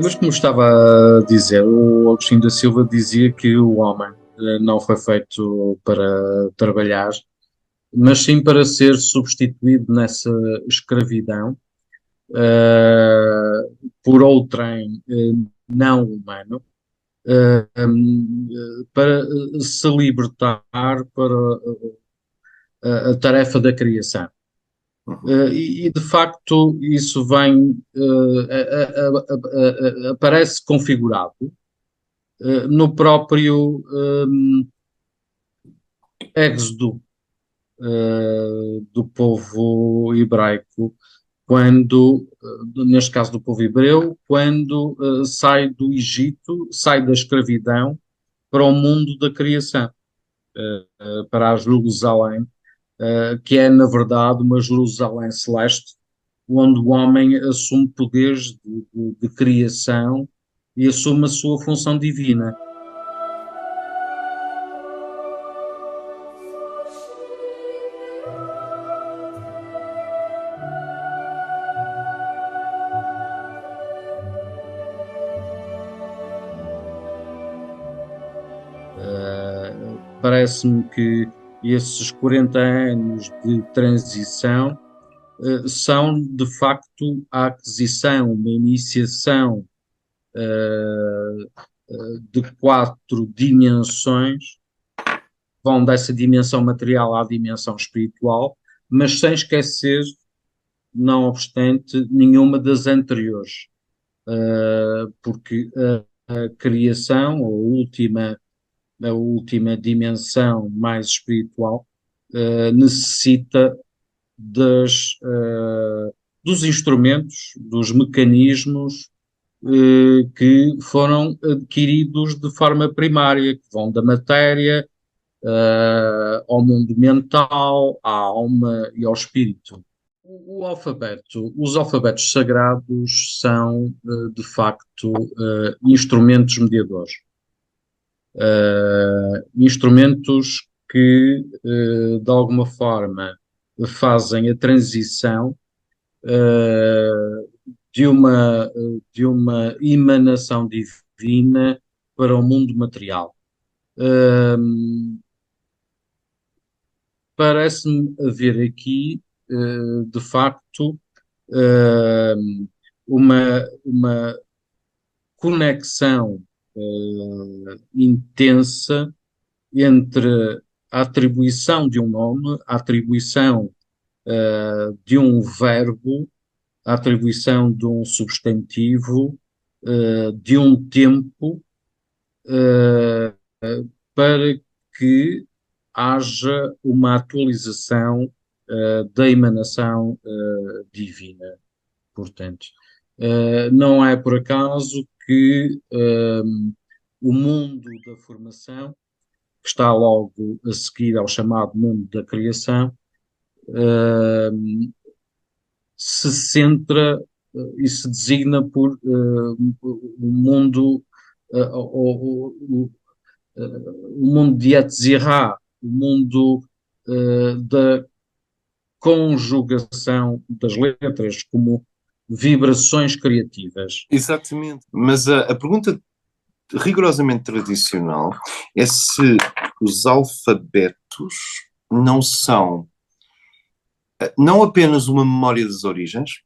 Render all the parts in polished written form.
Mas como estava a dizer, o Agostinho da Silva dizia que o homem não foi feito para trabalhar, mas sim para ser substituído nessa escravidão por outrem não humano, para se libertar para a tarefa da criação. Uhum. De facto isso vem, aparece configurado no próprio êxodo do povo hebraico, quando, neste caso do povo hebreu, quando sai do Egito, sai da escravidão para o mundo da criação, para a Jerusalém, que é, na verdade, uma Jerusalém celeste, onde o homem assume poderes de criação e assume a sua função divina. Parece-me que esses 40 anos de transição são, de facto, a aquisição, uma iniciação de quatro dimensões, vão dessa dimensão material à dimensão espiritual, mas sem esquecer, não obstante, nenhuma das anteriores, porque a criação, a última dimensão mais espiritual, necessita dos instrumentos, dos mecanismos que foram adquiridos de forma primária, que vão da matéria ao mundo mental, à alma e ao espírito. O alfabeto, os alfabetos sagrados são, de facto, instrumentos mediadores. Instrumentos que, de alguma forma, fazem a transição uh, de uma emanação divina para o mundo material. Uh, Parece-me haver aqui, de facto, uma conexão intensa entre a atribuição de um nome, a atribuição de um verbo, a atribuição de um substantivo, de um tempo, uh, para que haja uma atualização da emanação divina. Portanto, não é por acaso que o mundo da formação, que está logo a seguir ao chamado mundo da criação, se centra e se designa por o mundo, o mundo de Yetzirah, o mundo da conjugação das letras como vibrações criativas. Exatamente. Mas a pergunta rigorosamente tradicional é se os alfabetos não são não apenas uma memória das origens,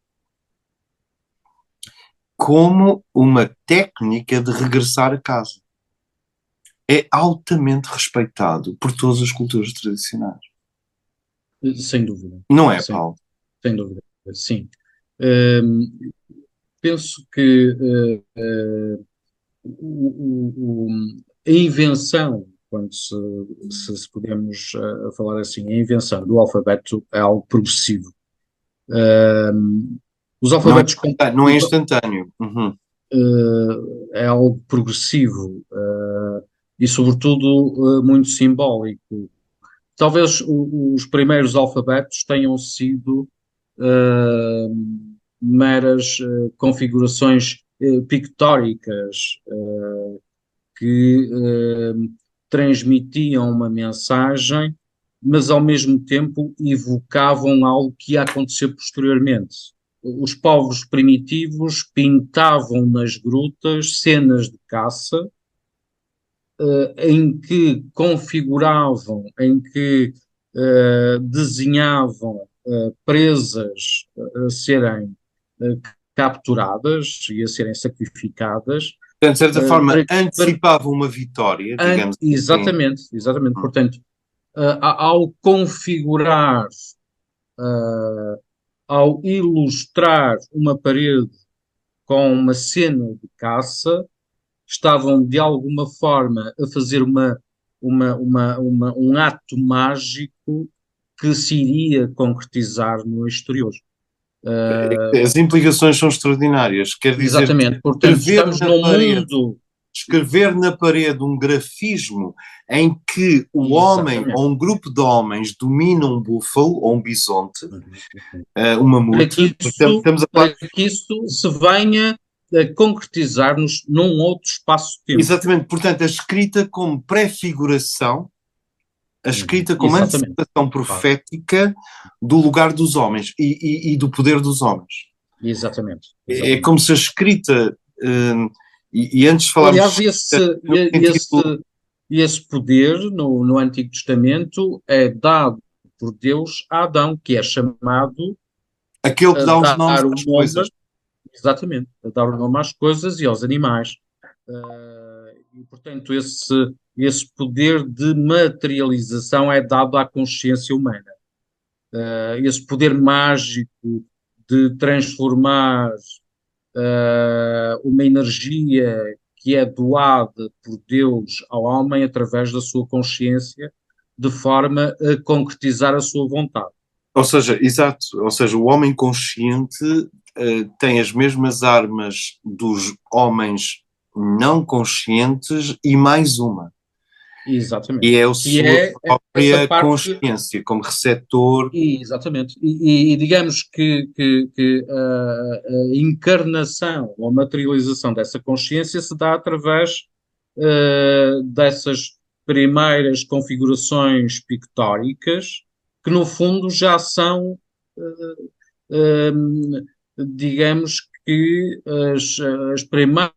como uma técnica de regressar a casa. É altamente respeitado por todas as culturas tradicionais. Sem dúvida, Não é, sem, Paulo? sem dúvida, sim. Um, Penso que a invenção, quando se podemos falar assim, a invenção do alfabeto é algo progressivo. Os Não é, alfabetos não é instantâneo. Uhum. é algo progressivo e, sobretudo, muito simbólico. Talvez os primeiros alfabetos tenham sido meras configurações pictóricas que transmitiam uma mensagem, mas ao mesmo tempo evocavam algo que ia acontecer posteriormente. os povos primitivos pintavam nas grutas cenas de caça, em que configuravam, em que desenhavam presas a serem eh, capturadas e a serem sacrificadas. Portanto, de certa eh, forma, para, para- antecipava uma vitória, digamos assim. exatamente, exatamente. Hum. Portanto, ao configurar, eh, ao ilustrar uma parede com uma cena de caça, estavam de alguma forma a fazer um ato mágico que se iria concretizar no exterior. As implicações são extraordinárias. Quer dizer, Exatamente. Portanto, escrever estamos na num parede, mundo. escrever na parede um grafismo em que o homem Exatamente. ou um grupo de homens domina um búfalo ou um bisonte, Uhum, uhum. um mamute. Estamos a falar. Para que isso se venha a concretizar-nos num outro espaço-tempo. Exatamente, portanto, a escrita como pré-figuração, a Uhum. escrita como Exatamente. antecipação Claro. profética do lugar dos homens e do poder dos homens. Exatamente. É Exatamente. como se a escrita, e antes de falarmos de Aliás, escrita, no sentido, esse poder no Antigo Testamento é dado por Deus a Adão, que é chamado aquele que a dá os nomes dar o às coisas. nome, exatamente, a dar o nome às coisas e aos animais. E, portanto, esse poder de materialização é dado à consciência humana. Esse poder mágico de transformar uma energia que é doada por Deus ao homem através da sua consciência, de forma a concretizar a sua vontade. Ou seja, exato, ou seja, o homem consciente tem as mesmas armas dos homens não conscientes e mais uma. Exatamente. E é a Que sua é essa própria parte. consciência como receptor. Exatamente. E digamos que a encarnação ou a materialização dessa consciência se dá através dessas primeiras configurações pictóricas, que no fundo já são, digamos que as primeiras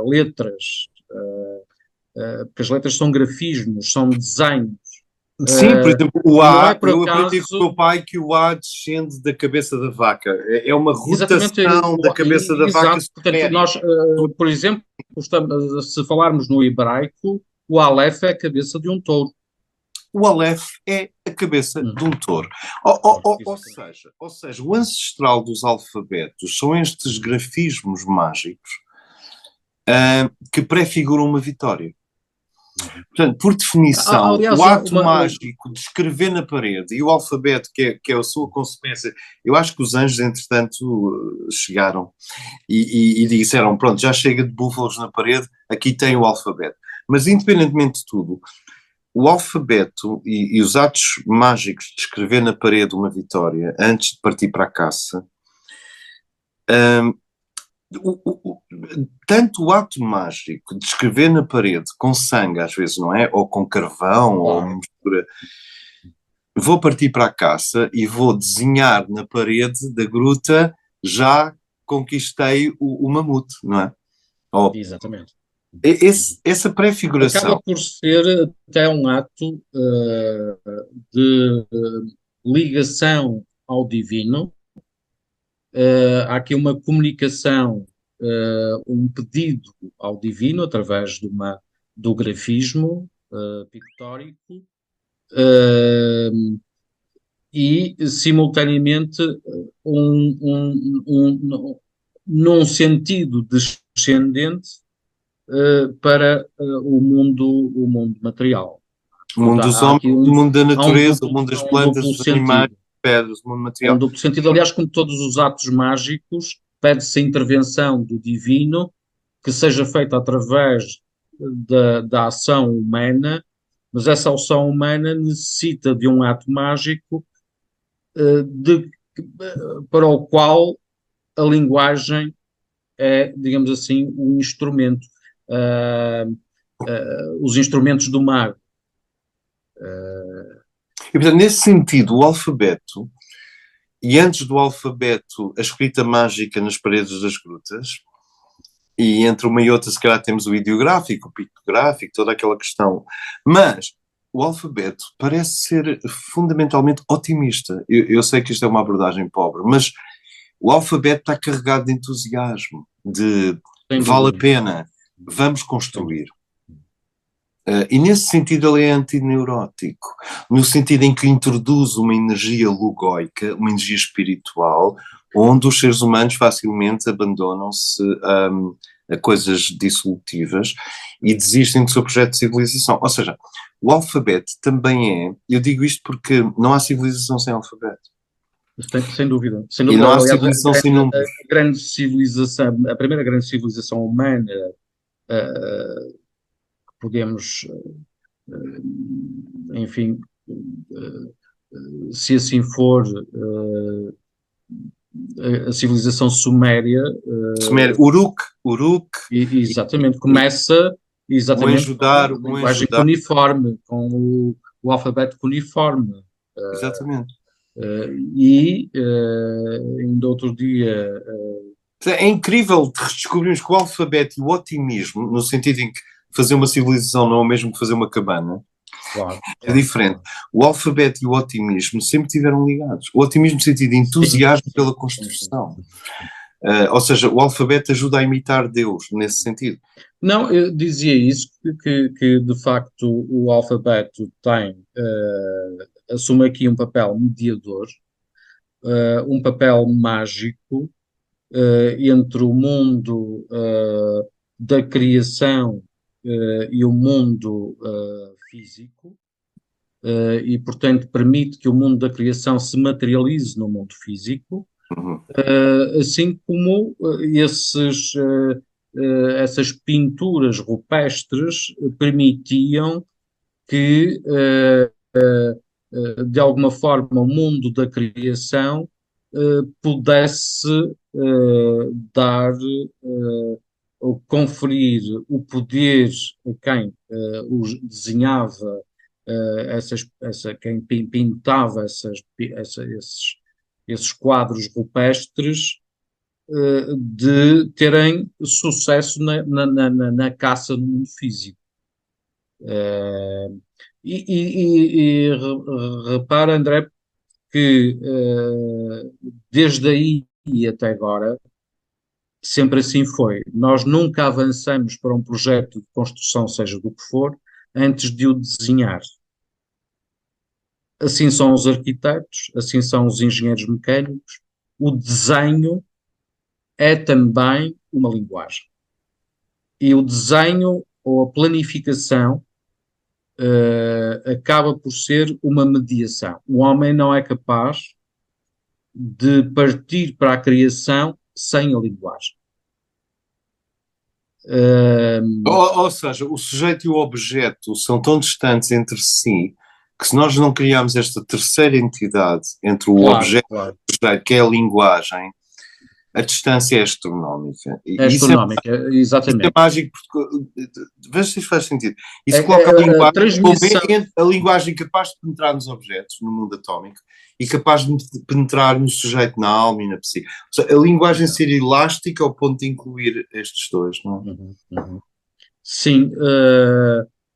letras, porque as letras são grafismos, são desenhos. Sim, por exemplo, o Não é A, por eu aprendi com o acaso. meu pai que o A descende da cabeça da vaca. É uma Exatamente, rotação da cabeça da vaca exato. Portanto, sumérica. nós, por exemplo, se falarmos no hebraico, o Aleph é a cabeça de um touro. O Aleph é a cabeça de um Uhum. touro. Ou Exatamente. seja, o ancestral dos alfabetos são estes Uhum. grafismos mágicos que prefiguram uma vitória. Uhum. Portanto, por definição, o Aliás, ato mágico de escrever na parede e o alfabeto, que é a sua consequência, eu acho que os anjos, entretanto, chegaram e disseram: pronto, já chega de búfalos na parede, aqui tem o alfabeto. Mas, independentemente de tudo, o alfabeto e os atos mágicos de escrever na parede uma vitória antes de partir para a caça, hum, tanto o ato mágico de escrever na parede com sangue, às vezes, não é? Ou com carvão, ou claro. mistura. Vou partir para a caça e vou desenhar na parede da gruta, já conquistei o mamute, não é? Ou, Exatamente. essa pré-figuração. Acaba por ser até um ato de ligação ao divino. Há aqui uma comunicação, um pedido ao divino através do grafismo pictórico, e simultaneamente num sentido descendente para o mundo material. O mundo Portanto, dos há homens, aqui o mundo da natureza, o duplo, mundo há das um plantas, duplo dos animais, sentido. das pedras, o mundo Há um material. duplo sentido. Aliás, como todos os atos mágicos, pede-se a intervenção do divino que seja feita através da ação humana, mas essa ação humana necessita de um ato mágico para o qual a linguagem é, digamos assim, um instrumento. Uh, os instrumentos do mago. E, portanto, nesse sentido, o alfabeto e antes do alfabeto, a escrita mágica nas paredes das grutas, e entre uma e outra, se calhar, temos o ideográfico, o pictográfico, toda aquela questão. Mas o alfabeto parece ser fundamentalmente otimista. Eu sei que isto é uma abordagem pobre, mas o alfabeto está carregado de entusiasmo, de Sem vale a dúvida. pena, vamos Sem dúvida. construir. E nesse sentido ele é antineurótico, no sentido em que introduz uma energia logóica, uma energia espiritual, onde os seres humanos facilmente abandonam-se a coisas dissolutivas e desistem do seu projeto de civilização. Ou seja, o alfabeto também é, eu digo isto porque não há civilização sem alfabeto. Sem dúvida. Sem E dúvida. não há Aliás, civilização sem números. a grande civilização, a primeira grande civilização humana, eh, que podemos, enfim, se assim for, a civilização suméria, Sumério, Uruk, exatamente, e começa exatamente com a O linguagem Enjudar, cuniforme, com o alfabeto cuniforme. exatamente. Ainda outro dia, É incrível descobrirmos que o alfabeto e o otimismo, no sentido em que fazer uma civilização não é o mesmo que fazer uma cabana, claro, é claro, diferente. claro. O alfabeto e o otimismo sempre estiveram ligados. O otimismo no sentido de Sim, entusiasmo sim, pela sim, sim, construção. sim. Ou seja, o alfabeto ajuda a imitar Deus, nesse sentido. Não, eu dizia isso, que de facto o alfabeto assume aqui um papel mediador, um papel mágico, entre o mundo da criação e o mundo físico, e portanto permite que o mundo da criação se materialize no mundo físico, Uhum, assim como essas pinturas rupestres permitiam que, de alguma forma, o mundo da criação pudesse dar ou conferir o poder a quem os desenhava, quem pintava esses quadros rupestres, de terem sucesso na caça no mundo físico. Repara, André, que desde aí e até agora sempre assim foi. Nós nunca avançamos para um projeto de construção, seja do que for, antes de o desenhar. Assim são os arquitetos, assim são os engenheiros mecânicos. O desenho é também uma linguagem. E o desenho ou a planificação acaba por ser uma mediação. O homem não é capaz de partir para a criação sem a linguagem. ou seja, o sujeito e o objeto são tão distantes entre si que se nós não criarmos esta terceira entidade entre o Claro, objeto claro. e o sujeito, que é a linguagem, a distância é astronómica. É astronómica, Isso é exatamente. mágico, porque veja se isto faz sentido. Isso coloca A como transmissão, a linguagem capaz de penetrar nos objetos, no mundo atómico, e capaz de penetrar no sujeito, na alma e na psique. Ou seja, a linguagem ser elástica ao ponto de incluir estes dois, não é? uhum, uhum. Sim,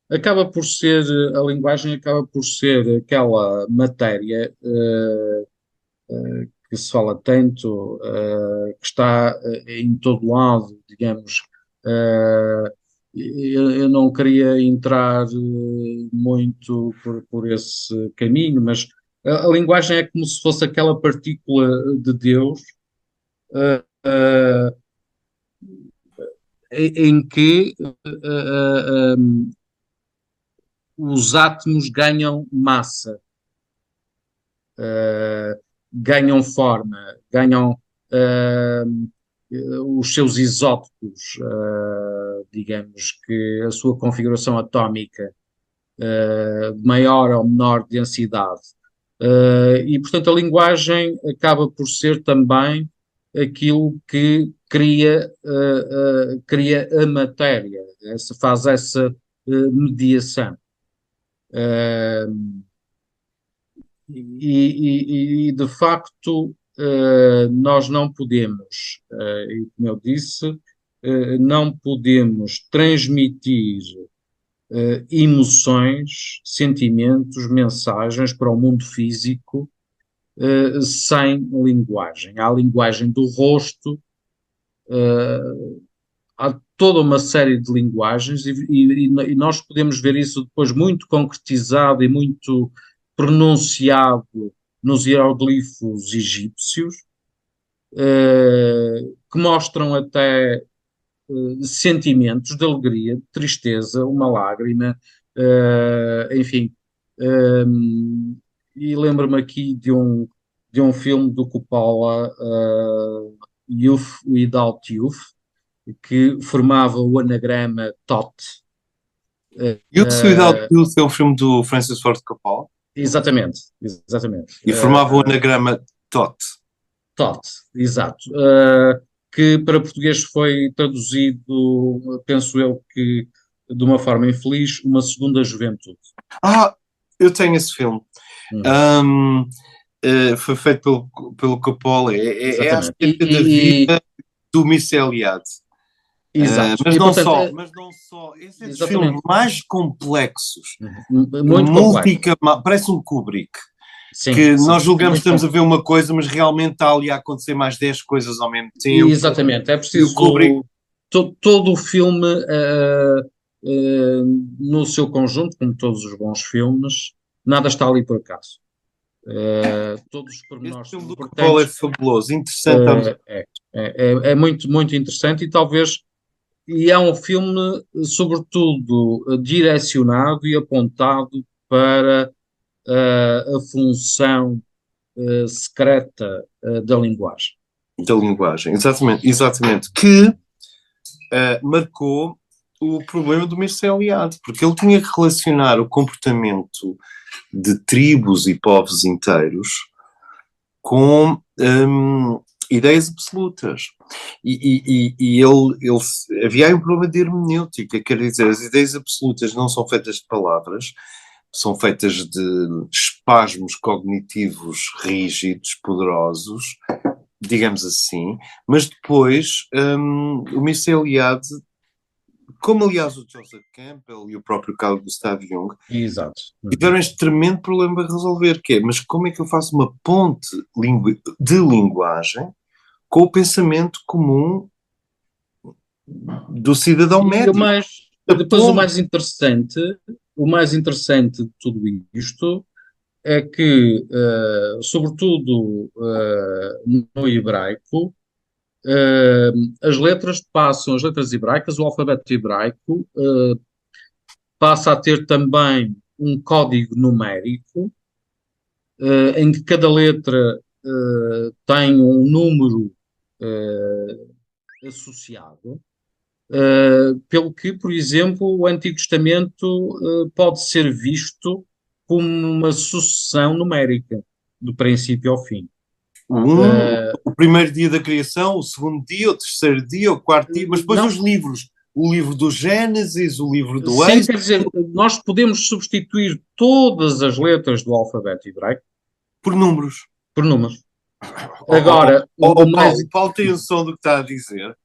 acaba por ser, a linguagem acaba por ser aquela matéria que se fala tanto, que está em todo lado, digamos. Uh, eu não queria entrar muito por esse caminho, mas a linguagem é como se fosse aquela partícula de Deus uh, uh, em que os átomos ganham massa, ganham forma, ganham os seus isótopos, digamos que a sua configuração atómica de maior ou menor densidade. E, portanto, a linguagem acaba por ser também aquilo que cria a matéria, faz essa mediação. Uh, de facto, nós não podemos, e como eu disse, não podemos transmitir emoções, sentimentos, mensagens para o mundo físico sem linguagem. Há a linguagem do rosto, há toda uma série de linguagens e nós podemos ver isso depois muito concretizado e muito pronunciado nos hieroglifos egípcios, que mostram até sentimentos de alegria, de tristeza, uma lágrima, enfim. E lembro-me aqui de um filme do Coppola, Youth Without Youth, que formava o anagrama TOT. Youth Without Uh, Youth é o filme do Francis Ford Coppola exatamente, exatamente. e formava o anagrama TOT. TOT, exato. Que para português foi traduzido, penso eu, que de uma forma infeliz, uma segunda juventude. Ah, eu tenho esse filme. Uhum. Um, foi feito pelo Coppola. É a Exatamente. acerca da vida do Missy Elliott. Exato. Mas E não portanto, só, mas não só. Esses é dos filmes exatamente. mais complexos, Muito complexo. parece um Kubrick, Sim, que sim. nós julgamos que Muito estamos a complexo. ver uma coisa, mas realmente está ali a acontecer mais 10 coisas ao mesmo tempo. Exatamente. É E o Kubrick, preciso todo o filme, no seu conjunto, como todos os bons filmes, nada está ali por acaso. Todos os este pormenores são filme do Coppola é importantes. fabuloso, interessante. É muito, muito interessante e talvez, e é um filme, sobretudo, direcionado e apontado para a função secreta da linguagem. Da linguagem, exatamente, exatamente. Que marcou o problema do Mircea Eliade, porque ele tinha que relacionar o comportamento de tribos e povos inteiros com ideias absolutas. Havia aí um problema de hermenêutica, quer dizer, as ideias absolutas não são feitas de palavras, são feitas de espasmos cognitivos rígidos, poderosos, digamos assim, mas depois o Mircea Eliade, como aliás o Joseph Campbell e o próprio Carl Gustav Jung, Exato. tiveram este tremendo problema para resolver, que é, mas como é que eu faço uma ponte de linguagem com o pensamento comum do cidadão E médio? A depois ponte. o mais interessante de tudo isto é que, sobretudo no hebraico, as letras hebraicas, o alfabeto hebraico, passa a ter também um código numérico, em que cada letra tem um número associado, pelo que, por exemplo, o Antigo Testamento pode ser visto como uma sucessão numérica, do princípio ao fim. O primeiro dia da criação, o segundo dia, o terceiro dia, o quarto dia, mas depois os Não, livros. O livro do Gênesis, o livro do sim, Êxodo, quer dizer, nós podemos substituir todas as letras do alfabeto hebraico por números. por números. Oh, Agora, o mais. Paulo, o Paulo tem noção do que está a dizer.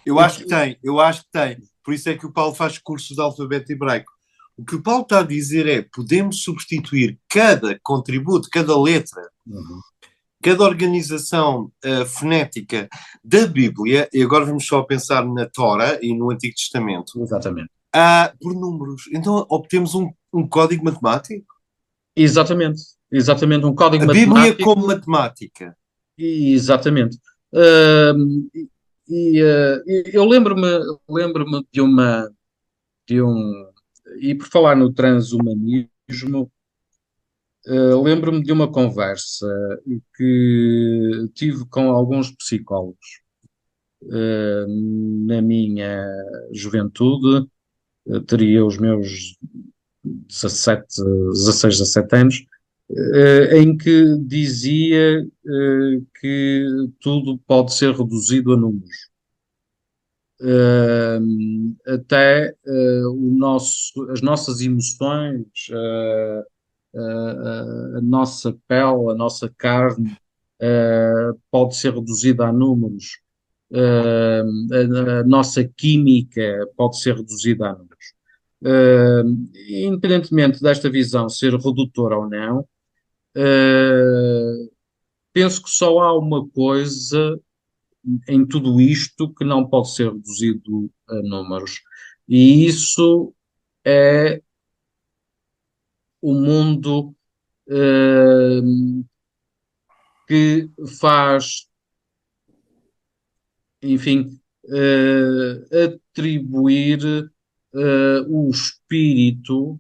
Eu O acho que que- tem, eu acho que tem. Por isso é que o Paulo faz cursos de alfabeto hebraico. O que o Paulo está a dizer é: podemos substituir cada contributo, cada letra, Uhum, cada organização fonética da Bíblia, e agora vamos só pensar na Tora e no Antigo Testamento, exatamente. por números. Então obtemos um código matemático. Exatamente. Exatamente. Um código A Bíblia como matemático. matemática. Exatamente. Ahm, eu lembro-me de um, e por falar no transhumanismo, lembro-me de uma conversa que tive com alguns psicólogos, na minha juventude, teria os meus 17, 16, 17 anos, em que dizia que tudo pode ser reduzido a números. Até as nossas emoções, a nossa pele, a nossa carne, pode ser reduzida a números, a nossa química pode ser reduzida a números. Independentemente desta visão ser redutora ou não, penso que só há uma coisa em tudo isto que não pode ser reduzido a números, e isso é o mundo eh, que faz, enfim, atribuir o espírito,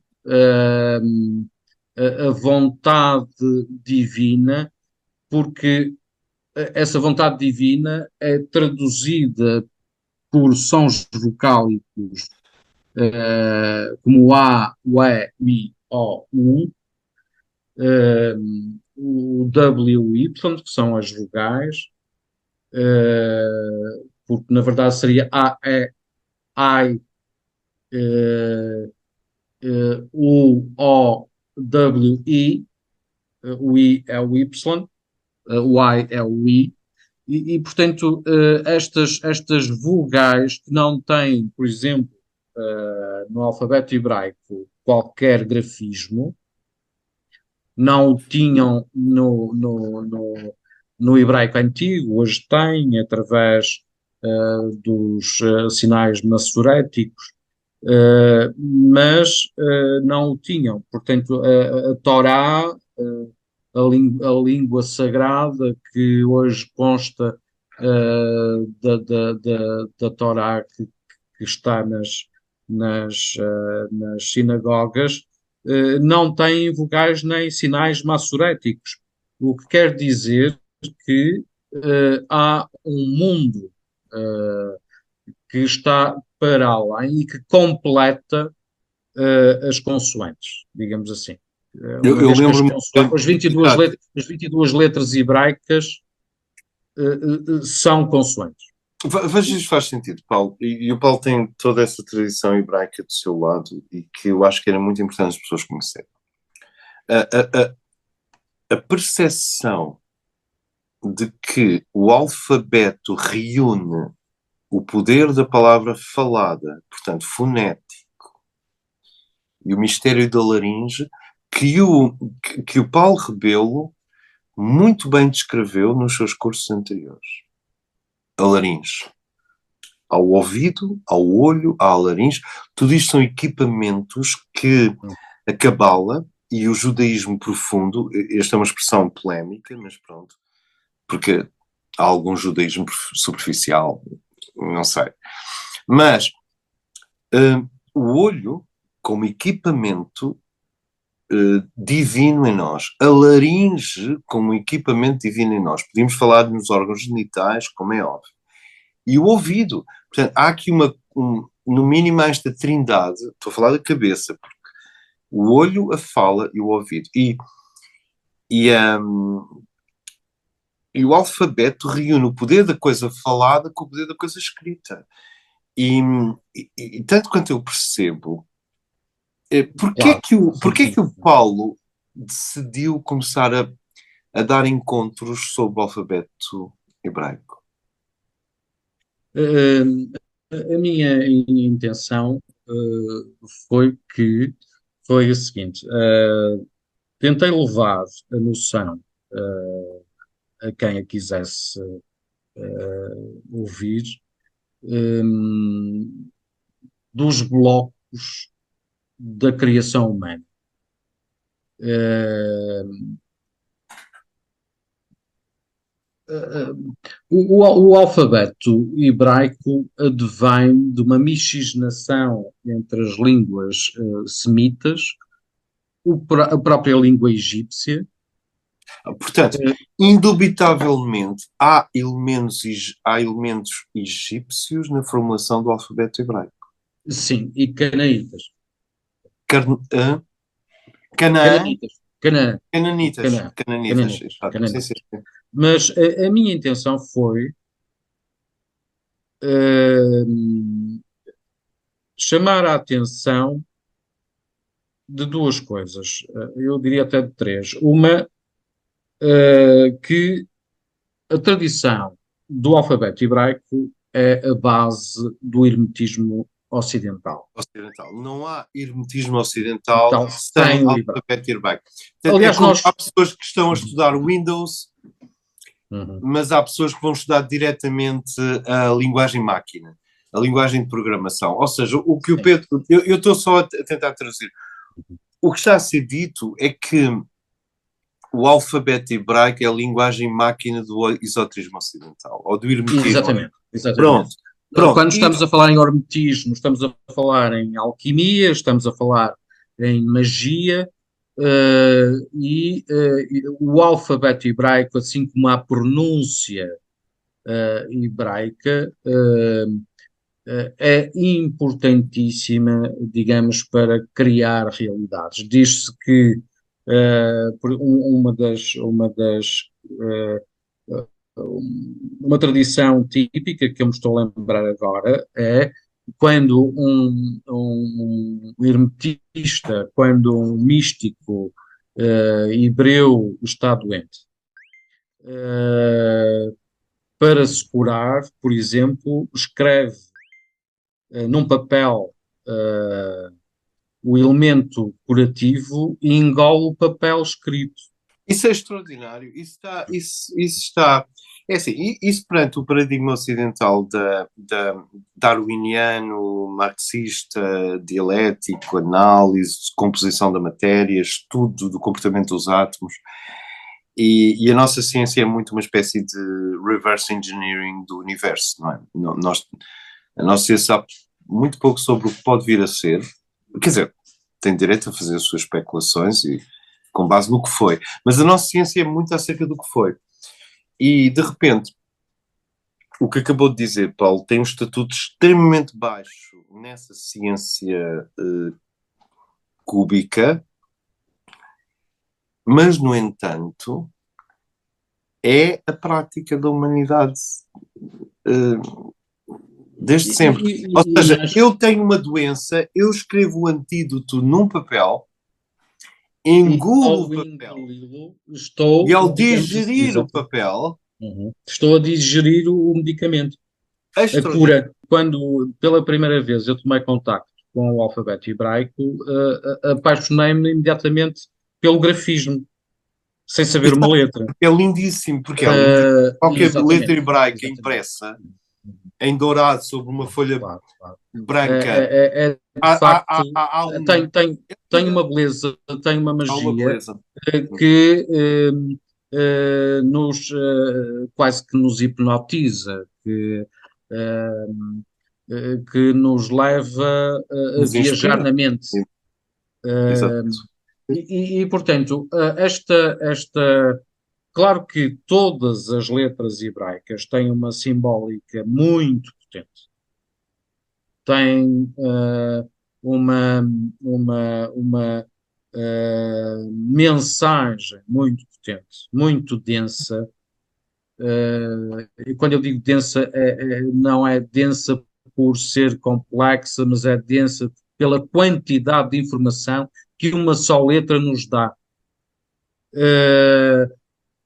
a vontade divina, porque essa vontade divina é traduzida por sons vocálicos como o A, o E, o I, O, U, o W e o Y, que são as vogais, porque na verdade seria A, E, I, U, O, W, I, o I é o Y, o I é o I, portanto, estas vogais que não têm, por exemplo, no alfabeto hebraico, qualquer grafismo, não o tinham no hebraico antigo, hoje tem, através dos sinais massoréticos, mas não o tinham. Portanto, a Torá, a língua sagrada que hoje consta da Torá que está nas sinagogas, não tem vogais nem sinais massoréticos, o que quer dizer que há um mundo que está para além e que completa as consoantes, digamos assim. Uma Eu vez que as, lembro-me, consoantes, exato. as 22 letras hebraicas são consoantes. Veja se faz sentido, Paulo. E o Paulo tem toda essa tradição hebraica do seu lado e que eu acho que era muito importante as pessoas conhecerem. A, a, a percepção de que o alfabeto reúne o poder da palavra falada, portanto, fonético, e o mistério da laringe, que o Paulo Rebelo muito bem descreveu nos seus cursos anteriores. A laringe. Ao ouvido, ao olho, à laringe, tudo isto são equipamentos que a Cabala e o judaísmo profundo, esta é uma expressão polémica, mas pronto, porque há algum judaísmo superficial, não sei. Mas o olho, como equipamento divino em nós, a laringe como equipamento divino em nós, podíamos falar nos órgãos genitais, como é óbvio, e o ouvido. Portanto, há aqui no mínimo esta trindade, estou a falar da cabeça, porque o olho, a fala e o ouvido. E, um, e o alfabeto reúne o poder da coisa falada com o poder da coisa escrita. E, e tanto quanto eu percebo, Claro, sim, porquê sim. que o Paulo decidiu começar a dar encontros sobre o alfabeto hebraico? Uh, a minha intenção foi a seguinte: tentei levar a noção a quem a quisesse ouvir dos blocos da criação humana. Uh, o alfabeto hebraico advém de uma miscigenação entre as línguas semitas, a própria língua egípcia. Portanto, indubitavelmente, há elementos egípcios na formulação do alfabeto hebraico. Sim, e canaítas. Hã? Canaã? Cananitas. Canaã. Cananitas. Canaã. Cananitas, Cananitas. exato. Sim, sim, Cananitas. sim. Mas a minha intenção foi uh, chamar a atenção de duas coisas, eu diria até de três. Uma, que a tradição do alfabeto hebraico é a base do hermetismo ocidental. ocidental. Não há hermetismo ocidental Então, sem sem o hebraico. alfabeto hebraico. Portanto, é Aliás, como há nós. pessoas que estão a Uhum, estudar Windows, uhum, mas há pessoas que vão estudar diretamente a linguagem máquina, a linguagem de programação. Ou seja, o que o sim. Pedro. Eu estou só a tentar traduzir. O que está a ser dito é que o alfabeto hebraico é a linguagem máquina do esoterismo ocidental, ou do hermetismo. Exatamente, exatamente. Pronto, pronto. Quando estamos a falar em hermetismo, estamos a falar em alquimia, estamos a falar em magia, e o alfabeto hebraico, assim como a pronúncia hebraica, é importantíssima, digamos, para criar realidades. Diz-se que uma tradição típica que eu me estou a lembrar agora é quando um hermetista, quando um místico hebreu está doente. Eh, para se curar, por exemplo, escreve num papel eh, o elemento curativo e engole o papel escrito. Isso é extraordinário. Isso está. É assim, isso perante o paradigma ocidental da darwiniano, marxista, dialético, análise, composição da matéria, estudo do comportamento dos átomos, e a nossa ciência é muito uma espécie de reverse engineering do universo, não é? A nossa ciência sabe muito pouco sobre o que pode vir a ser, quer dizer, tem direito a fazer as suas especulações e com base no que foi. Mas a nossa ciência é muito acerca do que foi. E, de repente, o que acabou de dizer, Paulo, tem um estatuto extremamente baixo nessa ciência cúbica, mas, no entanto, é a prática da humanidade desde E, sempre. Ou e- e seja, acho eu tenho uma doença, eu escrevo o antídoto num papel, que engulo o ao papel, engoli-lo e estou, ao digamos assim, digerir o exato, papel, estou a digerir o medicamento. é A extraordinário. cura, quando pela primeira vez eu tomei contacto com o alfabeto hebraico, apaixonei-me imediatamente pelo grafismo, sem saber uma letra. É lindíssimo, porque é lindíssimo. Qualquer letra Exatamente, hebraica exatamente. impressa em dourado sobre uma folha Claro, claro. branca, É de há, facto, há um. tem, tem, É tem linda. uma beleza, tem uma Há uma magia beleza. que quase que nos hipnotiza, que nos leva a Nos viajar inspira. na mente. Exato. Portanto, claro que todas as letras hebraicas têm uma simbólica muito potente, têm uma, uma mensagem muito potente, muito densa. E quando eu digo densa, não é densa por ser complexa, mas é densa pela quantidade de informação que uma só letra nos dá. Eh,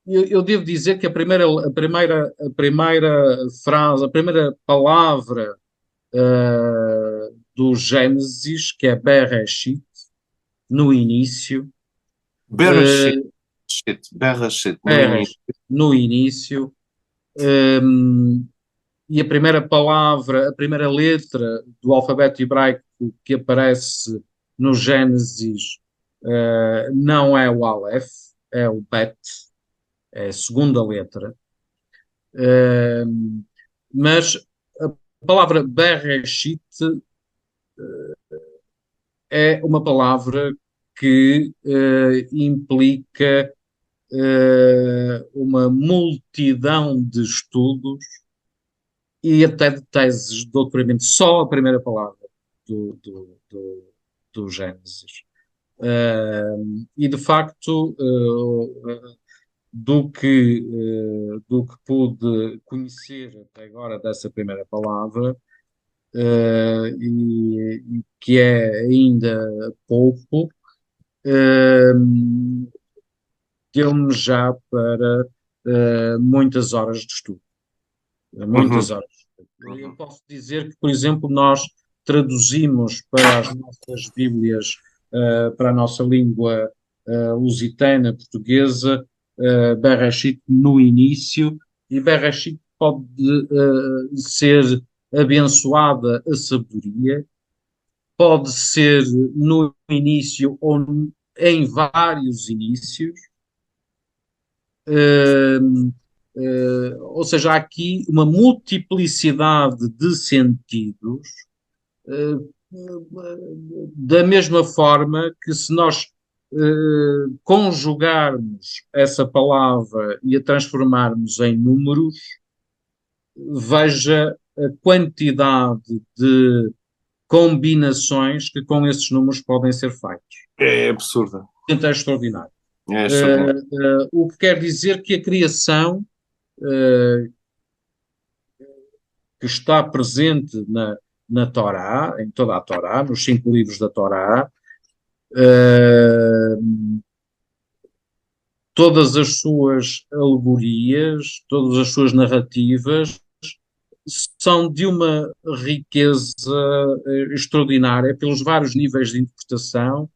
eu devo dizer que a primeira frase, a primeira palavra do Gênesis, que é Bereshit, no início, Bereshit, uh, shit, Bereshit, no início. Bereshit, no início, um, e a primeira palavra, a primeira letra do alfabeto hebraico que aparece no Gênesis não é o Aleph, é o Bet, é a segunda letra. Mas a palavra Bereshit é uma palavra que implica uma multidão de estudos e até de teses de doutoramento, só a primeira palavra do Gênesis. E de facto, do que pude conhecer até agora dessa primeira palavra, e que é ainda pouco, deu-me já para muitas horas de estudo. Muitas Uhum, horas. Eu uhum. posso dizer que, por exemplo, nós traduzimos para as nossas Bíblias, para a nossa língua lusitana, portuguesa, Bereshit no início, e Bereshit pode ser abençoada a sabedoria, pode ser no início ou em vários inícios. Ou seja, há aqui uma multiplicidade de sentidos, da mesma forma que se nós conjugarmos essa palavra e a transformarmos em números, veja a quantidade de combinações que com esses números podem ser feitas. É absurda. Portanto, é extraordinário. É extraordinário. O que quer dizer que a criação uh, que está presente na Torá, em toda a Torá, nos 5 livros da Torá, todas as suas alegorias, todas as suas narrativas são de uma riqueza extraordinária pelos vários níveis de interpretação,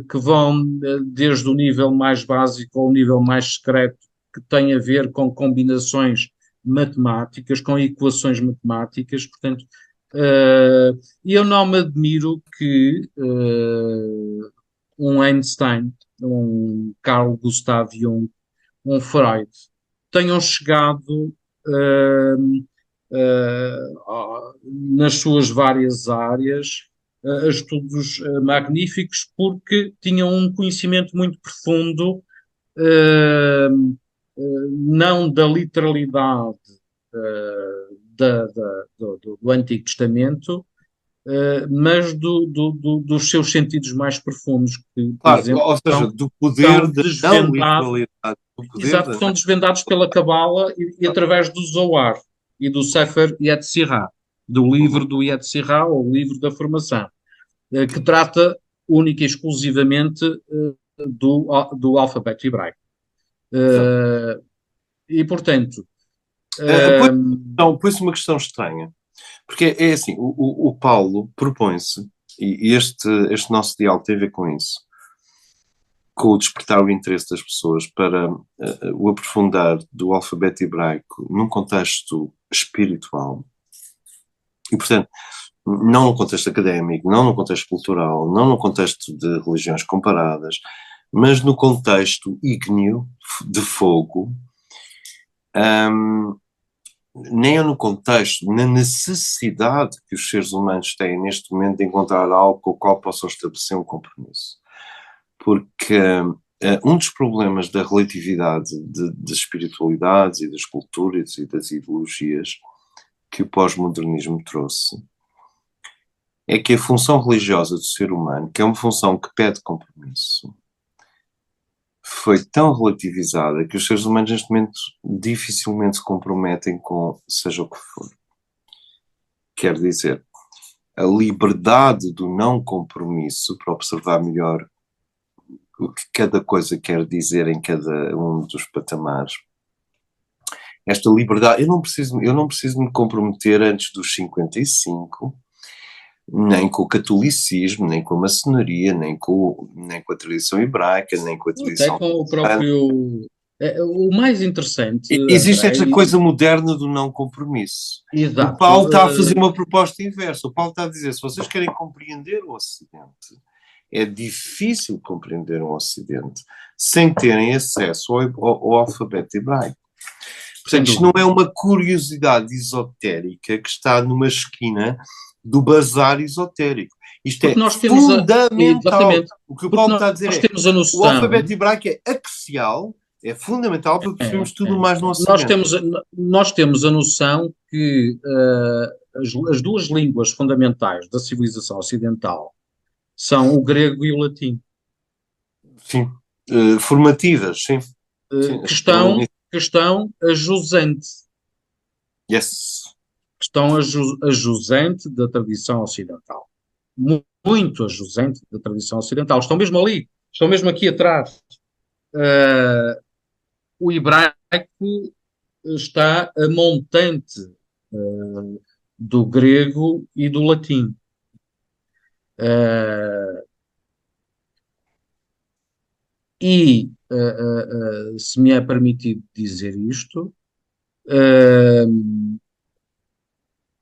que vão desde o nível mais básico ao nível mais secreto, que tem a ver com combinações matemáticas, com equações matemáticas. Portanto, eu não me admiro que um Einstein, um Carl Gustav Jung, um Freud tenham chegado nas suas várias áreas a estudos magníficos, porque tinham um conhecimento muito profundo, não da literalidade do Antigo Testamento, mas dos seus sentidos mais profundos, que, por Claro, exemplo, ou seja, do poder são da não desvendados, literalidade, do poder exato, da. são desvendados pela Cabala e através do Zohar e do Sefer Yetzirah, do livro Uhum. do Yetzirah, ou livro da formação, que trata única e exclusivamente do alfabeto hebraico. Exato. Eh, e, portanto, Pois, eh, não, pois uma questão estranha. Porque é assim, o Paulo propõe-se, e este nosso diálogo tem a ver com isso, com o despertar o interesse das pessoas para o aprofundar do alfabeto hebraico num contexto espiritual. E, portanto, não no contexto académico, não no contexto cultural, não no contexto de religiões comparadas, mas no contexto ígneo de fogo, um, nem é no contexto, na necessidade que os seres humanos têm neste momento de encontrar algo com o qual possam estabelecer um compromisso. Porque um dos problemas da relatividade de espiritualidades e das culturas e das ideologias que o pós-modernismo trouxe é que a função religiosa do ser humano, que é uma função que pede compromisso, foi tão relativizada que os seres humanos neste momento dificilmente se comprometem com seja o que for. Quer dizer, a liberdade do não compromisso para observar melhor o que cada coisa quer dizer em cada um dos patamares. Esta liberdade, eu não preciso me comprometer antes dos 55, nem com o catolicismo, nem com a maçonaria, nem com a tradição hebraica, nem com a até tradição com o cristã. próprio. O mais interessante, Existe André, esta coisa moderna do não compromisso. O exato, Paulo está a fazer uma proposta inversa. O Paulo está a dizer, se vocês querem compreender o Ocidente, é difícil compreender o Ocidente sem terem acesso ao alfabeto hebraico. sem Portanto, isto não dúvida. é uma curiosidade esotérica que está numa esquina do bazar esotérico. Isto Porque é nós temos fundamental. exatamente, O que o porque Paulo está a dizer nós é temos a o alfabeto noção, hebraico é axial, é fundamental para é, percebermos tudo mais no nós Ocidente. temos, nós temos a noção que as duas línguas fundamentais da civilização ocidental são o grego e o latim, Sim. Formativas, sim. Sim, que estão a jusante, yes. que estão a jusante da tradição ocidental. Muito a jusante da tradição ocidental. Estão mesmo ali. estão mesmo aqui atrás. Uh, o hebraico está a montante do grego e do latim. Uh, se me é permitido dizer isto,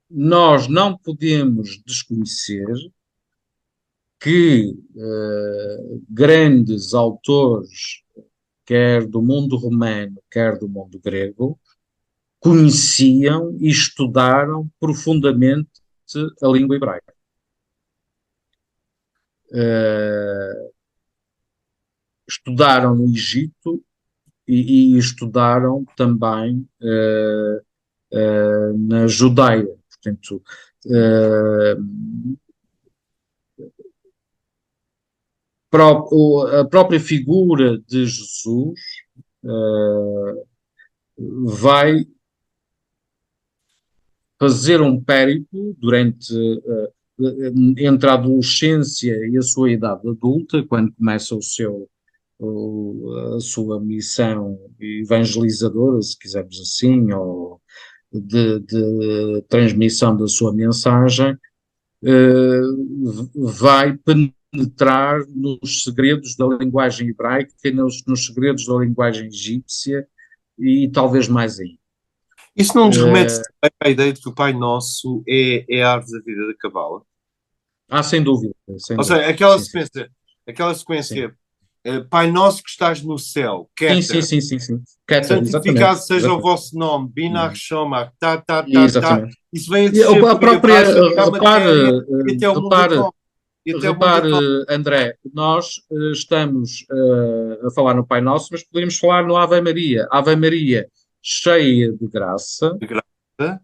nós não podemos desconhecer que grandes autores, quer do mundo romano, quer do mundo grego, conheciam e estudaram profundamente a língua hebraica. Estudaram no Egito e estudaram também na Judeia. Portanto, a própria figura de Jesus vai fazer um périplo durante entre a adolescência e a sua idade adulta, quando começa a sua missão evangelizadora, se quisermos assim, ou de transmissão da sua mensagem, vai penetrar nos segredos da linguagem hebraica, nos segredos da linguagem egípcia e talvez mais aí. Isso não nos remete à ideia de que o Pai Nosso é a árvore da vida da Cabala? Sem dúvida. Ou seja, aquela sequência Pai Nosso que estás no céu, Keter, sim. Keter, santificado exatamente. seja o vosso nome, Binar Shomar, Exatamente. isso vem a E descer a por aí própria, abaixo até à matéria e até o mundo repare, atômico. E até o mundo repare, atômico. André, nós estamos a falar no Pai Nosso, mas poderíamos falar no Ave Maria. Ave Maria, cheia de graça. De graça.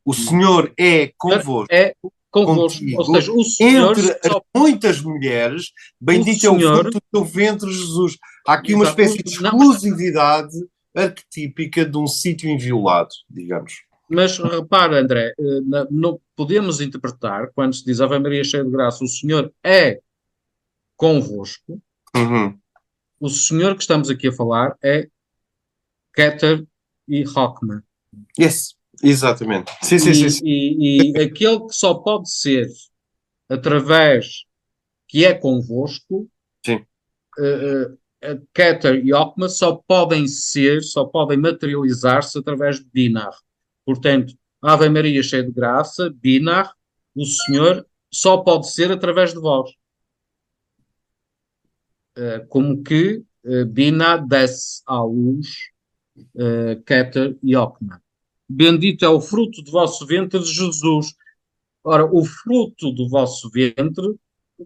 O Senhor é convosco. É convosco. Contigo, Ou seja, o Senhor entre as muitas mulheres, bendito é o fruto do teu ventre, Jesus. Há aqui uma espécie de exclusividade arquetípica de um sítio inviolado, digamos. Mas repara, André, podemos interpretar, quando se diz Ave Maria cheia de graça, o Senhor é convosco. Uhum. O Senhor que estamos aqui a falar é Keter e Hockman. Yes, exatamente. Sim. E aquele que só pode ser através que é convosco, Sim. Keter e Hockman só podem materializar-se através de Binar. Portanto, Ave Maria cheia de graça, Binar, o Senhor só pode ser através de vós. Como que Bina desce à luz, Keter e Hockman. Bendito é o fruto do vosso ventre, Jesus. Ora, o fruto do vosso ventre,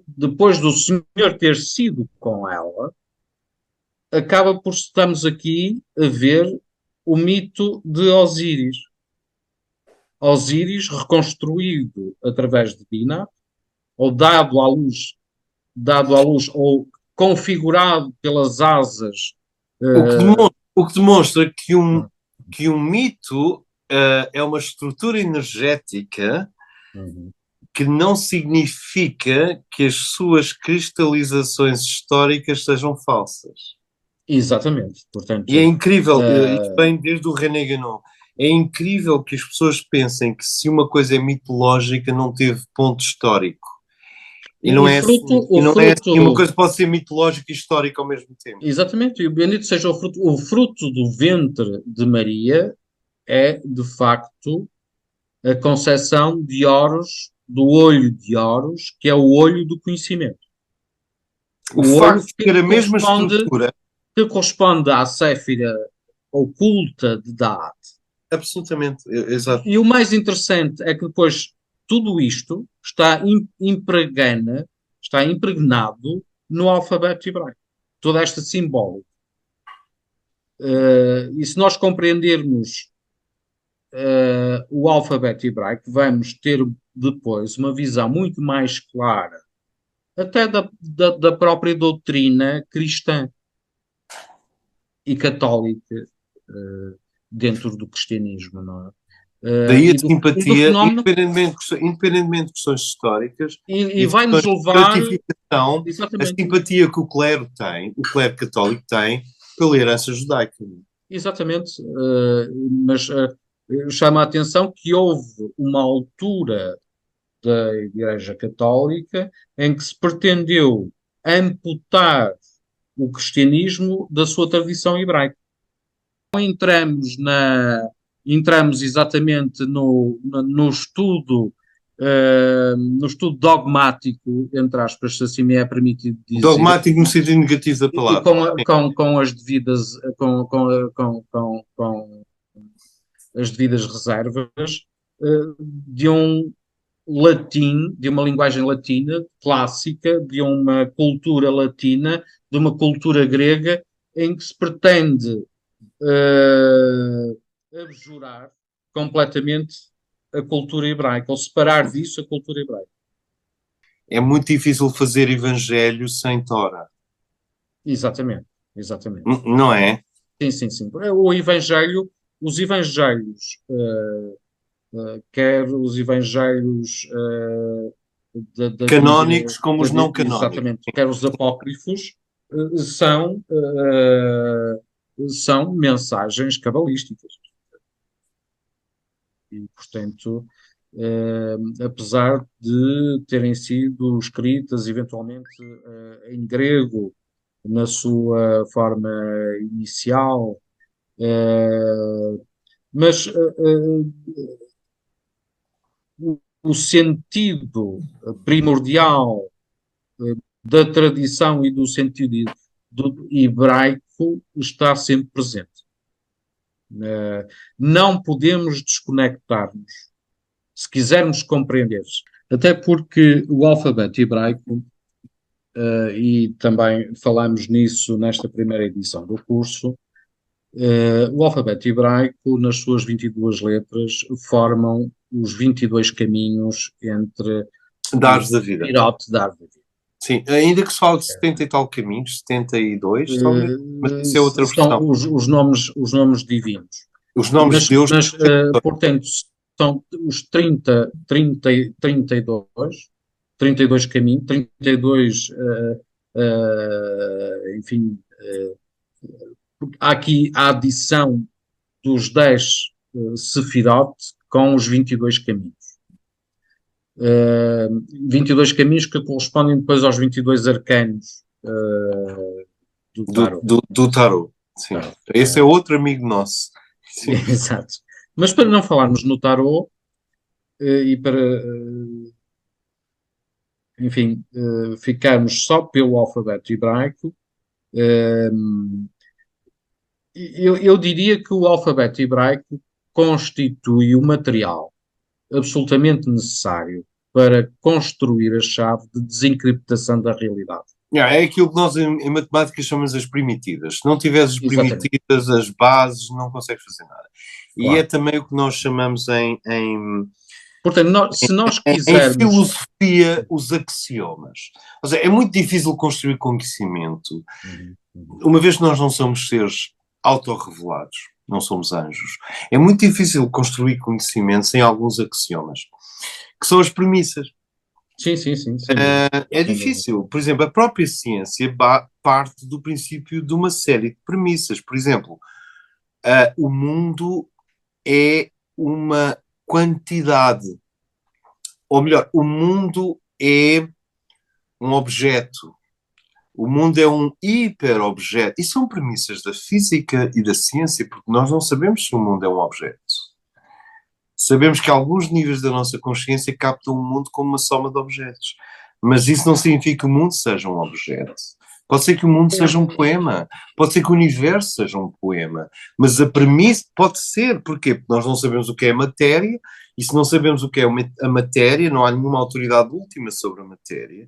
depois do Senhor ter sido com ela, acaba por estamos aqui a ver o mito de Osíris. Osíris reconstruído através de Bina, ou dado à luz, ou configurado pelas asas. O que demonstra que um mito é uma estrutura energética que não significa que as suas cristalizações históricas sejam falsas. Exatamente. Portanto, e é incrível, isto vem desde o René Guénon, é incrível que as pessoas pensem que se uma coisa é mitológica não teve ponto histórico. E não é assim. Uma coisa pode ser mitológica e histórica ao mesmo tempo. Exatamente, e o bendito seja o fruto do ventre de Maria é, de facto, a concepção de Horus, do olho de Horus, que é o olho do conhecimento. O facto de ter a mesma estrutura que corresponde à Séfira oculta de Da'at. Absolutamente, exato. E o mais interessante é que depois tudo isto está impregnado no alfabeto hebraico. Toda esta simbólica. E se nós compreendermos o alfabeto hebraico, vamos ter depois uma visão muito mais clara, até da própria doutrina cristã e católica dentro do cristianismo, não é? Daí a e do simpatia, fenómeno, independentemente de questões históricas e e de vai-nos questões de levar, gratificação, a exatamente, simpatia que o clero tem, o clero católico tem, pela herança judaica. exatamente, mas chama a atenção que houve uma altura da Igreja Católica em que se pretendeu amputar o cristianismo da sua tradição hebraica. Entramos entramos exatamente no estudo dogmático, entre aspas, se assim me é permitido dizer, Dogmático no sentido negativo da e palavra. com as devidas, com as devidas reservas, de um latim, de uma linguagem latina clássica, de uma cultura latina, de uma cultura grega, em que se pretende abjurar completamente a cultura hebraica, ou separar disso a cultura hebraica. É muito difícil fazer evangelho sem Tora. Exatamente, exatamente. Não é? Sim, sim, sim. O Evangelho, os Evangelhos, quer os Evangelhos Canónicos como os não canónicos. exatamente, quer os apócrifos, são mensagens cabalísticas. E, portanto, apesar de terem sido escritas eventualmente em grego, na sua forma inicial, mas o sentido primordial da tradição e do sentido do hebraico está sempre presente. Não podemos desconectar-nos se quisermos compreender. Até porque o alfabeto hebraico, e também falamos nisso nesta primeira edição do curso, o alfabeto hebraico, nas suas 22 letras, formam os 22 caminhos entre Da o árvore da vida. Sefirot da árvore. Sim, ainda que se fale de 70 e tal caminhos, 72 talvez, mas isso é outra São versão. os nomes divinos. Os nomes de Deus, Portanto, são os 32 caminhos, 32, enfim, há aqui a adição dos 10 Sefirot com os 22 caminhos. 22 caminhos que correspondem depois aos 22 arcanos do tarot. do tarot. Sim. Esse é outro amigo nosso. Sim. Exato. Mas para não falarmos no tarot e para, enfim, ficarmos só pelo alfabeto hebraico, eu diria que o alfabeto hebraico constitui o material absolutamente necessário para construir a chave de desencriptação da realidade. É aquilo que nós em matemática chamamos as primitivas. Se não tiveres as Exatamente. primitivas, as bases, não consegues fazer nada. E Claro. é também o que nós chamamos Portanto, se nós em quisermos. filosofia, os axiomas. Ou seja, é muito difícil construir conhecimento, uma vez que nós não somos seres autorrevelados, não somos anjos. É muito difícil construir conhecimento sem alguns axiomas, que são as premissas. Sim, sim, sim. Sem dúvida. É difícil. Por exemplo, a própria ciência parte do princípio de uma série de premissas. Por exemplo, o mundo é uma quantidade. Ou melhor, o mundo é um objeto. O mundo é um hiperobjeto. E são premissas da física e da ciência, porque nós não sabemos se o mundo é um objeto. Sabemos que alguns níveis da nossa consciência captam o mundo como uma soma de objetos. Mas isso não significa que o mundo seja um objeto. Pode ser que o mundo seja um poema. Pode ser que o universo seja um poema. Mas a premissa pode ser. Porquê? Porque nós não sabemos o que é a matéria. E se não sabemos o que é a matéria, não há nenhuma autoridade última sobre a matéria.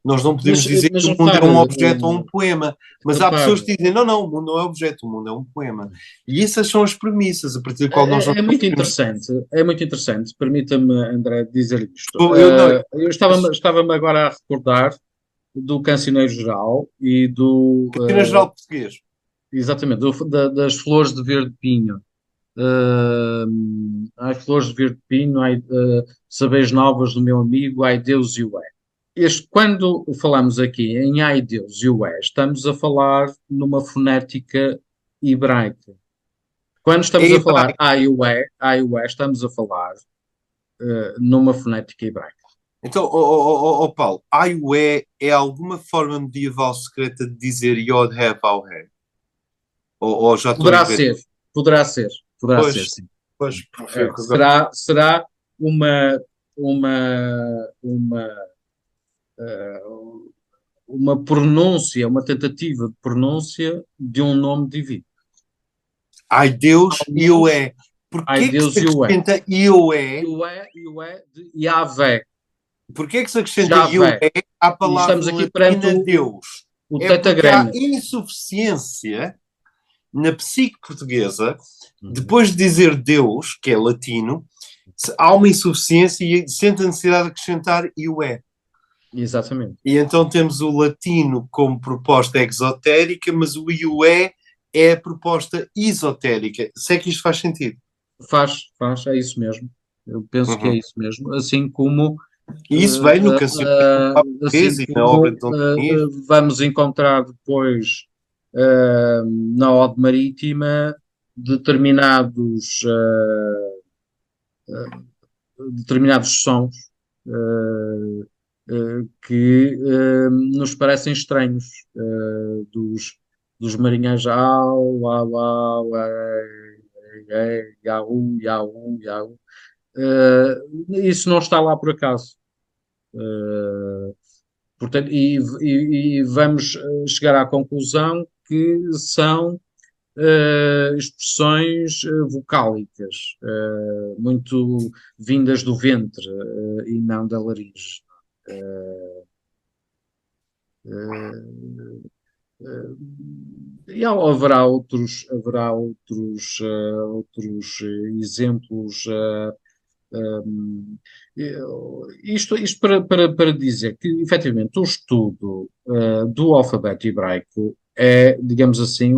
Nós não podemos dizer que o mundo é um objeto ou um poema. Mas há pessoas que dizem, não, o mundo não é objeto, o mundo é um poema. E essas são as premissas, a partir do qual nós não muito interessante, é muito interessante. Permita-me, André, dizer isto. Eu Estava-me agora a recordar do Cancioneiro Geral e do... Cancioneiro Geral Português. Exatamente, das Flores de Verde Pinho. ai flores de verde pino, ai, sabeis novas do meu amigo, ai Deus e o é. Quando falamos aqui em ai Deus e o é, estamos a falar numa fonética hebraica. Quando É estamos a falar hebraico. ai o é, estamos a falar numa fonética hebraica. Então, Paulo, Aiué é alguma forma medieval secreta de dizer Yod He Vav He? Ou já estou a Poderá inventar? ser, poderá ser, poderá ser, Pois, sim. pois, Sim. porque foi o que agora. Será uma, uma pronúncia, uma tentativa de pronúncia de um nome divino. Ai Deus, eu Alguns, é. ai Porquê que se Deus e o é. acrescenta eu é? E o é de Yahvé, Porquê que se acrescenta eu Javé. é à E palavra estamos aqui perante latina Deus? o É porque há tetagrama. insuficiência na psique portuguesa, Uhum. depois de dizer Deus, que é latino, há uma insuficiência e sente a necessidade de acrescentar eu é. Exatamente. E então temos o latino como proposta exotérica, mas o IUE é a proposta esotérica. Se é que isto faz sentido. Faz, é isso mesmo. Eu penso que é Uhum. isso mesmo. Assim como, E isso vem no cancioneiro do Papa assim Teresa e na obra como de Dom Dinis. vamos encontrar depois na Ode Marítima determinados, determinados sons que nos parecem estranhos dos marinheiros. Au, au, au, iau, iau, iau. Isso não está lá por acaso. Portanto, e vamos chegar à conclusão que são expressões vocálicas, muito vindas do ventre e não da laringe. E haverá outros exemplos. Isto para dizer que, efetivamente, o estudo do alfabeto hebraico é, digamos assim,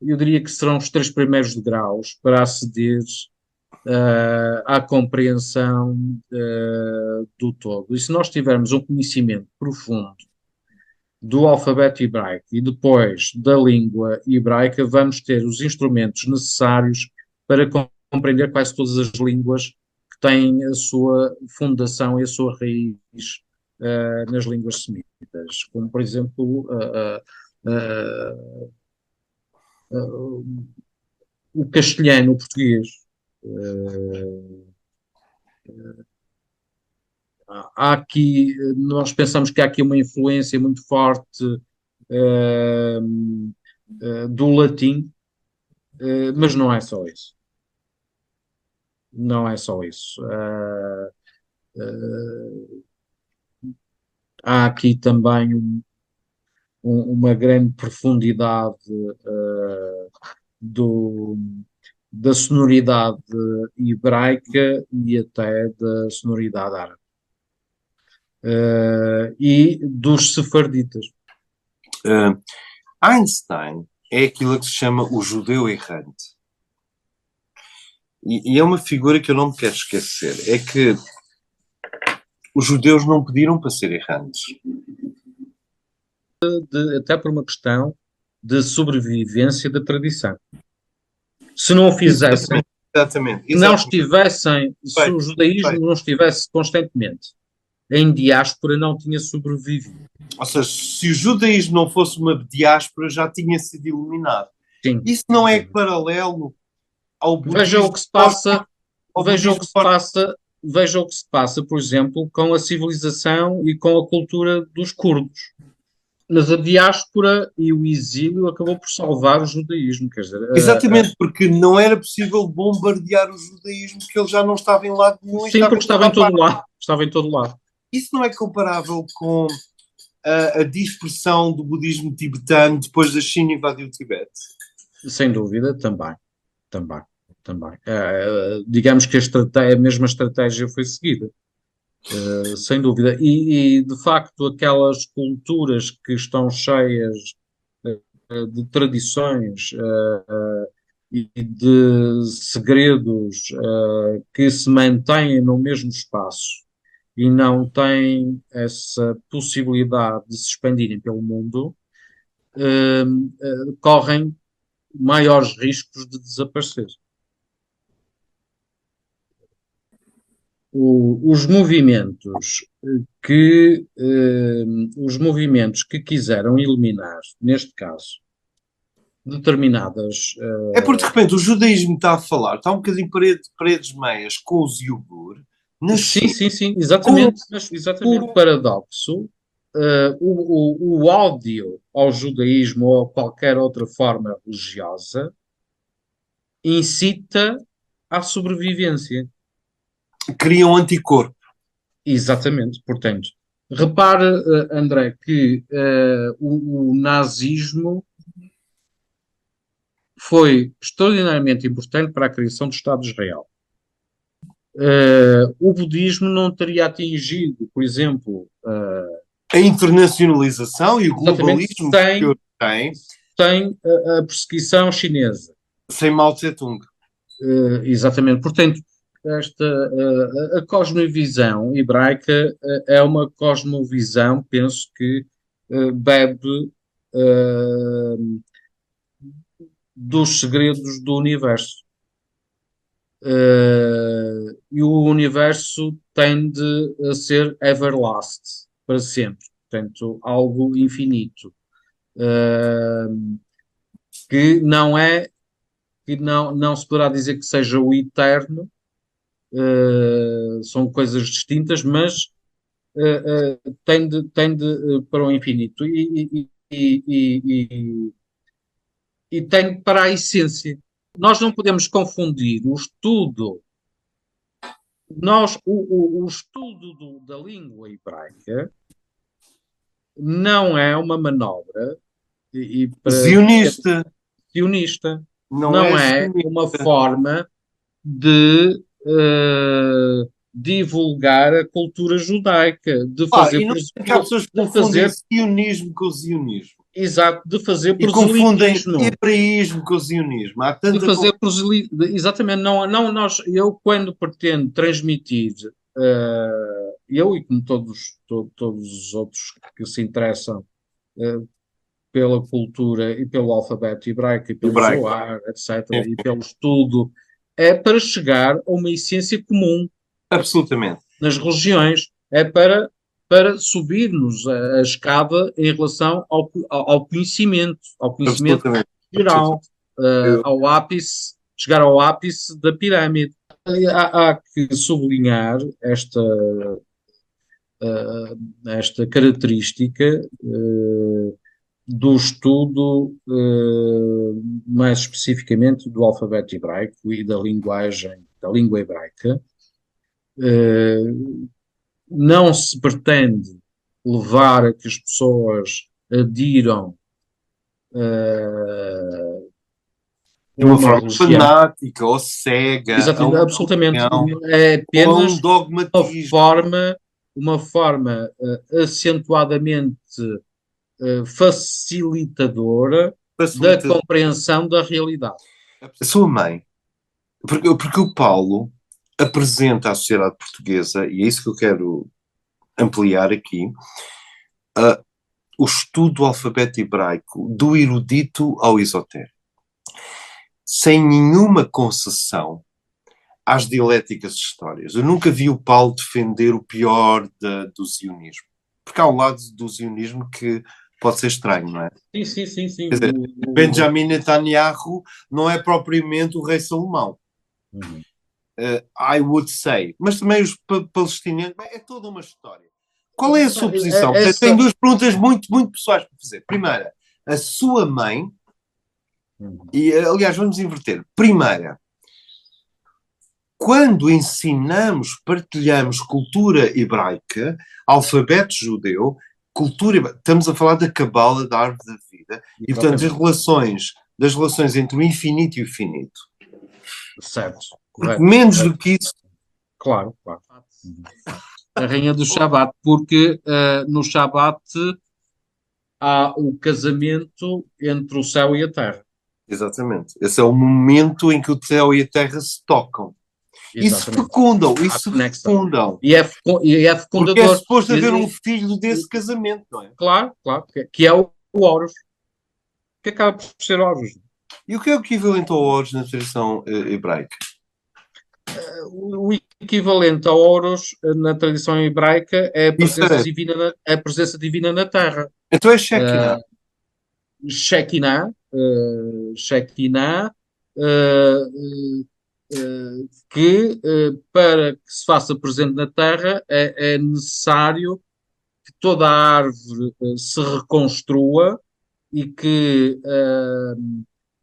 eu diria que serão os três primeiros degraus para aceder à compreensão do todo. E se nós tivermos um conhecimento profundo do alfabeto hebraico e depois da língua hebraica, vamos ter os instrumentos necessários para compreender quase todas as línguas que têm a sua fundação e a sua raiz nas línguas semitas, como por exemplo o castelhano, o português. Uh, há aqui, nós pensamos que há aqui uma influência muito forte do latim, mas não é só isso. Não é só isso. Há aqui também uma grande profundidade do, da sonoridade hebraica e até da sonoridade árabe. E dos sefarditas. Einstein é aquilo que se chama o judeu errante. E é uma figura que eu não me quero esquecer. É que os judeus não pediram para ser errantes. Até por uma questão de sobrevivência da tradição. Se não o fizessem, Exatamente, exatamente, se não exatamente. estivessem, se o Perfeito, judaísmo perfeito. não estivesse constantemente em diáspora, não tinha sobrevivido. Ou seja, se o judaísmo não fosse uma diáspora, já tinha sido eliminado. Sim. Isso não é paralelo ao Veja o budismo que se passa, ao veja o que budismo se passa, veja o que se passa, por exemplo, com a civilização e com a cultura dos curdos. Mas a diáspora e o exílio acabou por salvar o judaísmo, quer dizer, Exatamente, porque não era possível bombardear o judaísmo, porque ele já não estava em lado nenhum e sim, estava porque em estava toda em a todo parte. lado, estava em todo lado. Isso não é comparável com a dispersão do budismo tibetano depois da China invadir o Tibete? Sem dúvida, também, também, também. Digamos que a mesma estratégia foi seguida. Sem dúvida. De facto, aquelas culturas que estão cheias de tradições e de segredos que se mantêm no mesmo espaço e não têm essa possibilidade de se expandirem pelo mundo, correm maiores riscos de desaparecer. Os movimentos que quiseram eliminar, neste caso, determinadas. É porque de repente o judaísmo está a falar, está um bocadinho paredes meias com os iugur, na Sim, China, sim, sim, com exatamente. Mas exatamente o paradoxo, o ódio ao judaísmo ou a qualquer outra forma religiosa incita à sobrevivência. criam anticorpo. Exatamente, portanto. Repare, André, que o nazismo foi extraordinariamente importante para a criação do Estado de Israel. O budismo não teria atingido, por exemplo, A internacionalização e o exatamente globalismo que hoje tem, sem a perseguição chinesa. sem Mao Tse-tung. Exatamente. Portanto, a cosmovisão hebraica é uma cosmovisão, penso que bebe uh, dos segredos do universo. E o universo tende a ser everlast, para sempre. Portanto, algo infinito. Que não é, que não se poderá dizer que seja o eterno, são coisas distintas, mas tende para o infinito e tende para a essência. Nós não podemos confundir o estudo o estudo da língua hebraica não é uma manobra Zionista. sionista, Não é não é uma zionista. forma de divulgar a cultura judaica, de fazer, E não é que há pessoas que de confundem fazer, sionismo com zionismo. exato, de fazer E confundem proselitismo. hebraísmo com zionismo. Há De tanta fazer confusão. exatamente, eu quando pretendo transmitir, eu e como todos os outros que se interessam pela cultura e pelo alfabeto hebraico e pelo Hebraico. Zohar, etc., e pelo estudo, é para chegar a uma essência comum Absolutamente. nas religiões, é para subirmos a escada em relação ao conhecimento Absolutamente. geral, Eu- ao ápice, chegar ao ápice da pirâmide. Há que sublinhar esta característica do estudo, mais especificamente do alfabeto hebraico e da língua hebraica. Não se pretende levar a que as pessoas adiram de uma uma forma religião. fanática ou cega, a Exatamente, uma absolutamente. opinião, É ou a um apenas uma dogmatismo. forma, uma forma acentuadamente facilitadora da Facilitador. compreensão da realidade. A sua mãe, porque o Paulo apresenta à sociedade portuguesa, e é isso que eu quero ampliar aqui, o estudo do alfabeto hebraico, do erudito ao esotérico, sem nenhuma concessão às dialéticas de histórias. Eu nunca vi o Paulo defender o pior do zionismo. Porque há um lado do zionismo que pode ser estranho, não é? Sim, sim, sim, sim. Quer dizer, Benjamin Netanyahu não é propriamente o rei Salomão. I would say. Mas também os palestinianos, é toda uma história. Qual é a sua posição? Portanto, tenho duas perguntas muito, muito pessoais para fazer. Primeira, a sua mãe, e aliás, vamos inverter. Primeira, quando ensinamos, partilhamos cultura hebraica, alfabeto judeu, estamos a falar da cabala da árvore da vida, e portanto das relações entre o infinito e o finito. Certo, Porque correto. menos do que isso. Claro, claro. A rainha do Shabat, porque no Shabat há o casamento entre o céu e a terra. Exatamente. Esse é o momento em que o céu e a terra se tocam. E se Exatamente. fecundam, e Há se conexão. fecundam. E é Porque é fecundador. suposto E- haver um e- filho desse e- casamento, não é? claro, claro, que é o Horus, que acaba por ser Horus. E o que é o equivalente ao Horus na tradição hebraica? O equivalente a Horus na tradição hebraica é Isso é. a presença divina na Terra. Então é Shekinah. Shekinah, Shekinah, uh, que para que se faça presente na Terra é necessário que toda a árvore se reconstrua e que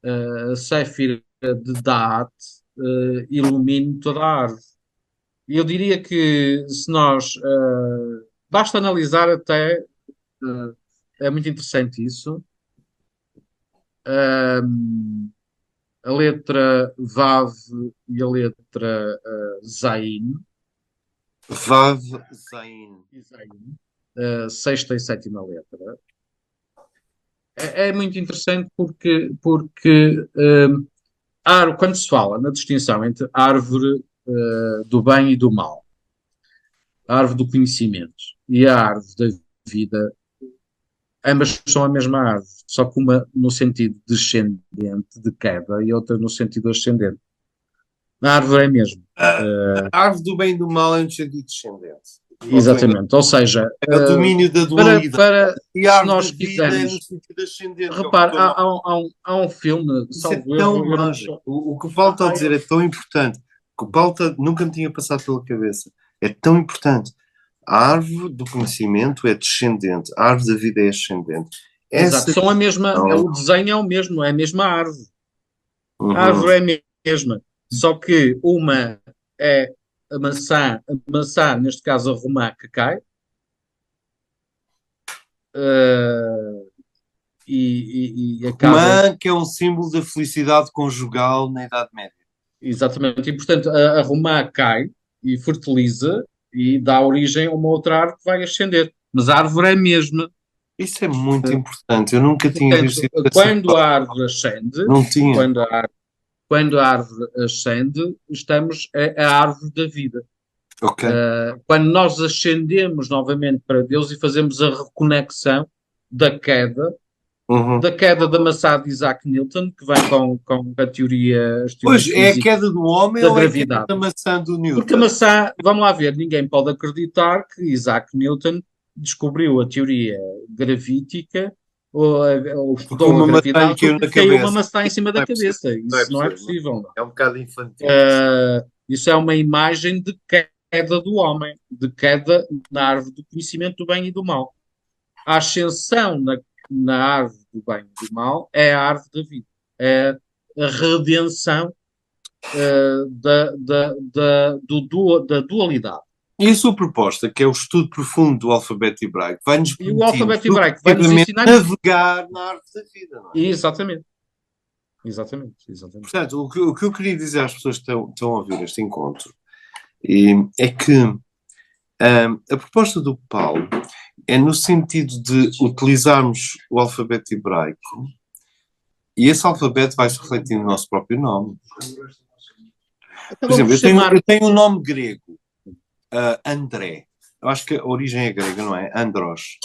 a Séfira de Da'at ilumine toda a árvore. E eu diria que se nós basta analisar até é muito interessante isso. A letra Vav e a letra Zain, Vav Zain. sexta e sétima letra. É muito interessante porque quando se fala na distinção entre a árvore do bem e do mal, a árvore do conhecimento e a árvore da vida, ambas são a mesma árvore, só que uma no sentido descendente, de queda, e outra no sentido ascendente. A árvore é a mesma. A árvore do bem e do mal é no sentido descendente. Ou estou enganado? Exatamente. Ou seja, É o domínio da dualidade. E a se árvore nós da vida é no quisermos, sentido ascendente. É o que repare, estou a... há um filme, Isso é salvo tão erro, eu não mágico. sou. O que o Paulo está a dizer é tão importante. O que o Paulo nunca me tinha passado pela cabeça. É tão importante. A árvore do conhecimento é descendente. A árvore da vida é ascendente. Exato, Essa são a mesma, questão. o desenho é o mesmo, é a mesma árvore. A Uhum. árvore é a mesma, só que uma é a maçã, neste caso a romã que cai, eh, e acaba Romã, que é um símbolo da felicidade conjugal na Idade Média. exatamente, e portanto a romã cai e fertiliza e dá origem a uma outra árvore que vai ascender, mas a árvore é a mesma. Isso é muito importante. Eu nunca E tinha visto portanto, isso dessa quando forma. a árvore ascende, Não tinha. quando quando a árvore ascende, estamos a árvore da vida. Ok. Quando nós ascendemos novamente para Deus e fazemos a reconexão da queda, Uhum. da queda da maçã de Isaac Newton, que vem com as teorias Pois, é a físicas queda do homem da ou é a queda gravidade. da maçã do Porque a Newton? maçã, vamos lá ver, ninguém pode acreditar que Isaac Newton descobriu a teoria gravítica ou Porque estudou a uma maçã lhe gravidade caiu porque na lhe caiu uma cabeça. maçã em cima Não da é possível. cabeça. Não é Isso não é possível. possível. É um bocado infantil isso. Isso é uma imagem de queda do homem, de queda na árvore do conhecimento do bem e do mal. A ascensão na árvore do bem e do mal é a árvore da vida. É a redenção da dualidade. E a sua proposta, que é o estudo profundo do alfabeto hebraico, vai-nos E o permitir alfabeto hebraico vai-nos progressivamente ensinar isso. navegar na árvore da vida, não é? Exatamente. Exatamente. Exatamente. Portanto, o que eu queria dizer às pessoas que estão a ouvir este encontro é que a proposta do Paulo é no sentido de utilizarmos o alfabeto hebraico e esse alfabeto vai se refletir no nosso próprio nome. Por Acabamos exemplo, de chamar. eu tenho um nome grego, André. Eu acho que a origem é grega, não é? Andros.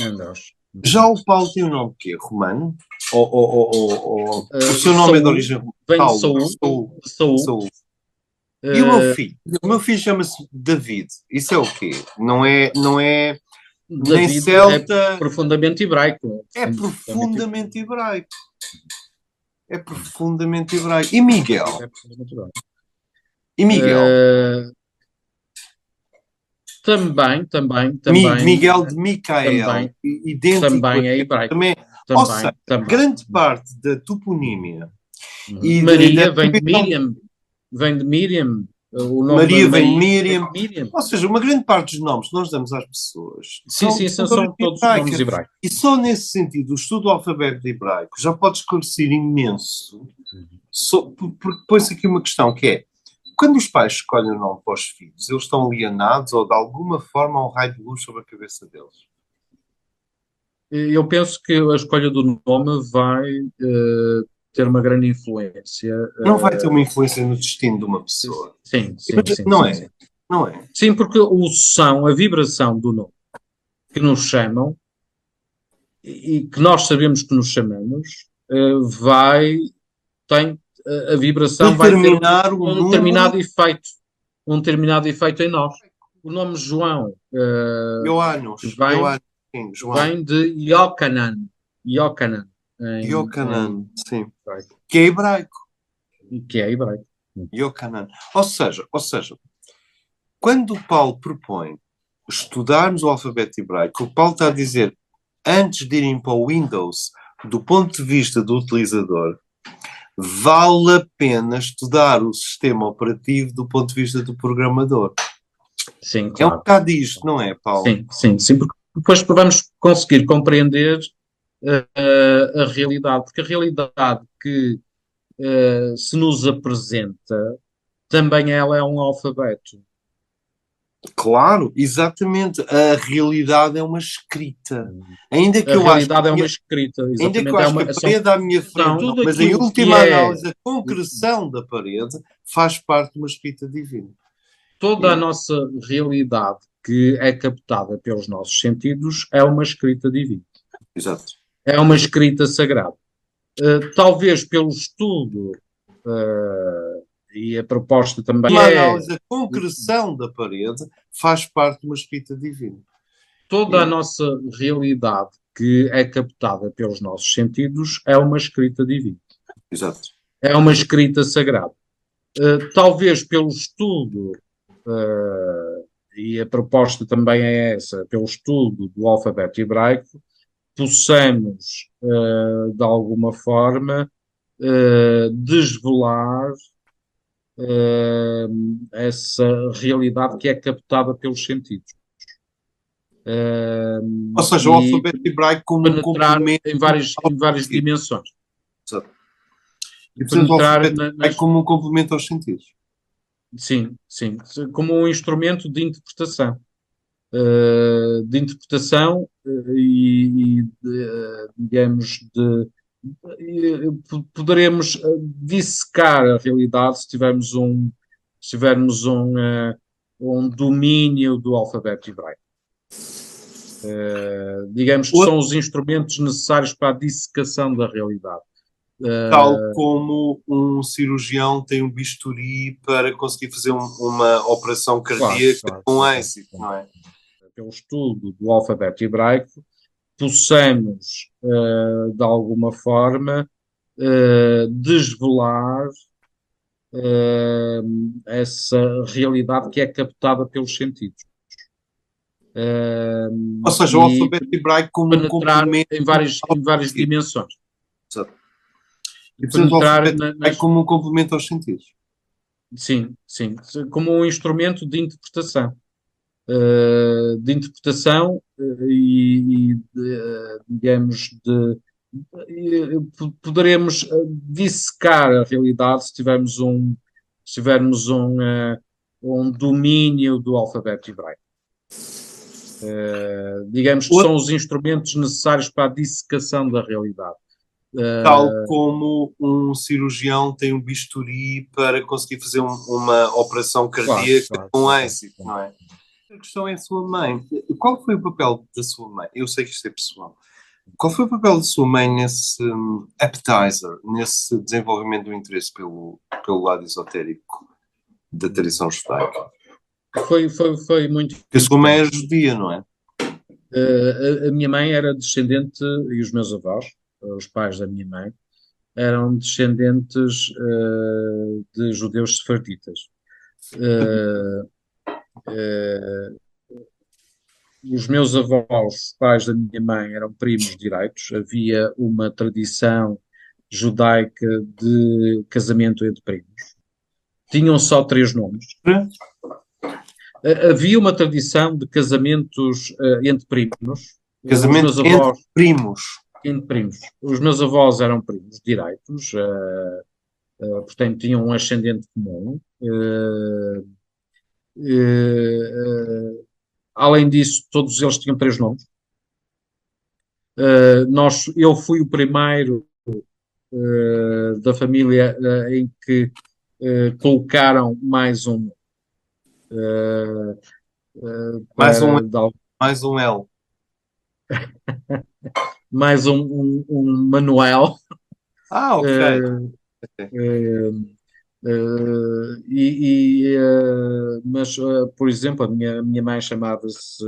Andros. Já o Paulo tem um nome que é romano? Ou o seu nome é de Saul, origem romana? vem de Paulo, Saul. Saul, Saul. Saul. E o meu filho? O meu filho chama-se David. Isso é o quê? Não é nem David é celta, profundamente hebraico. é profundamente hebraico. É profundamente hebraico. E Miguel? É profundamente hebraico. E Miguel? Também, Miguel de Micael, também, idêntico a também é hebraico. também. Ou seja, Também. grande parte da toponímia Uhum. e da Maria vem de atribuição Miriam. Vem de Miriam. O nome Maria vem de Maria vem Miriam. de Miriam. Ou seja, uma grande parte dos nomes que nós damos às pessoas Sim, sim, são de origem são todos nomes hebraica. hebraicos. E só nesse sentido, o estudo do alfabeto hebraico já pode esclarecer imenso. Porque põe-se aqui uma questão que é, quando os pais escolhem o nome para os filhos, eles estão alienados ou de alguma forma há um raio de luz sobre a cabeça deles? Eu penso que a escolha do nome vai ter uma grande influência. Não vai ter uma influência no destino de uma pessoa. Sim, Mas sim, sim, não sim, é, sim. não é. Sim, porque o som, a vibração do nome que nos chamam e que nós sabemos que nos chamamos, tem, a vibração vai ter Determinar o um número. determinado efeito em nós. O nome João, que Ioannos, sim, João. vem de Iocanan, Iocanan, Iocanan, sim. hebraico, Que é hebraico. que é hebraico. Iocanan. Ou seja, quando o Paulo propõe estudarmos o alfabeto hebraico, o Paulo está a dizer, antes de irem para o Windows, do ponto de vista do utilizador, vale a pena estudar o sistema operativo do ponto de vista do programador. Sim, É um claro. bocado isto, não é, Paulo? Sim, sim, sim, porque depois vamos conseguir compreender a realidade, porque a realidade que se nos apresenta também ela é um alfabeto. Claro, exatamente. A realidade é uma escrita. Ainda que A eu acho que realidade é uma escrita, Ainda que eu exatamente. acho que a parede à minha frente, Tudo mas em aquilo que última é análise, a concreção da parede faz parte de uma escrita divina. toda a E- nossa realidade que é captada pelos nossos sentidos é uma escrita divina, Exato. é uma escrita sagrada. Talvez pelo estudo, e a proposta também Uma é análise, a concreção da parede faz parte de uma escrita divina. toda a E- nossa realidade que é captada pelos nossos sentidos é uma escrita divina, Exato. é uma escrita sagrada. Talvez pelo estudo, e a proposta também é essa, pelo estudo do alfabeto hebraico, possamos, de alguma forma, desvelar essa realidade que é captada pelos sentidos. Ou seja, o E alfabeto hebraico como um penetrar complemento em aos várias sentidos. dimensões. Exato. E E portanto o penetrar alfabeto hebraico como um complemento aos sentidos. sim, sim, como um instrumento de interpretação. Digamos, poderemos dissecar a realidade se tivermos um domínio do alfabeto hebraico. Digamos que são Outro, os instrumentos necessários para a dissecação da realidade. tal como um cirurgião tem um bisturi para conseguir fazer uma operação Claro, cardíaca claro, com claro, êxito, claro. não é? Pelo estudo do alfabeto hebraico, possamos, de alguma forma, desvelar essa realidade que é captada pelos sentidos. Ou seja, o E alfabeto hebraico como um penetrar complemento em aos várias sentidos. dimensões. Exato. E E portanto o penetrar alfabeto hebraico como um complemento aos sentidos. sim, sim, como um instrumento de interpretação. Digamos, poderemos dissecar a realidade se tivermos um domínio do alfabeto hebraico. Digamos que Outro, são os instrumentos necessários para a dissecação da realidade. tal como um cirurgião tem um bisturi para conseguir fazer uma operação Claro, cardíaca claro, com claro, êxito, claro. não é? A questão é a sua mãe. Qual foi o papel da sua mãe? Eu sei que isto é pessoal. Qual foi o papel da sua mãe nesse appetizer, nesse desenvolvimento do interesse pelo lado esotérico da tradição judaica? Foi muito Porque a sua mãe é importante. judia, não é? A minha mãe era descendente, e os meus avós, os pais da minha mãe, eram descendentes de judeus sefarditas. Eh, eh, os meus avós, os pais da minha mãe, eram primos direitos. Havia uma tradição judaica de casamento entre primos. Tinham só três nomes. Havia uma tradição de casamentos entre primos. Os Casamento meus entre avós, primos. entre primos. Os meus avós eram primos direitos, portanto tinham um ascendente comum. Além disso, todos eles tinham três nomes. Eu fui o primeiro da família em que colocaram mais um Mais um, para dar mais um L. mais um Manuel. Ah, ok. eh, Ok. mas, por exemplo, a minha mãe chamava-se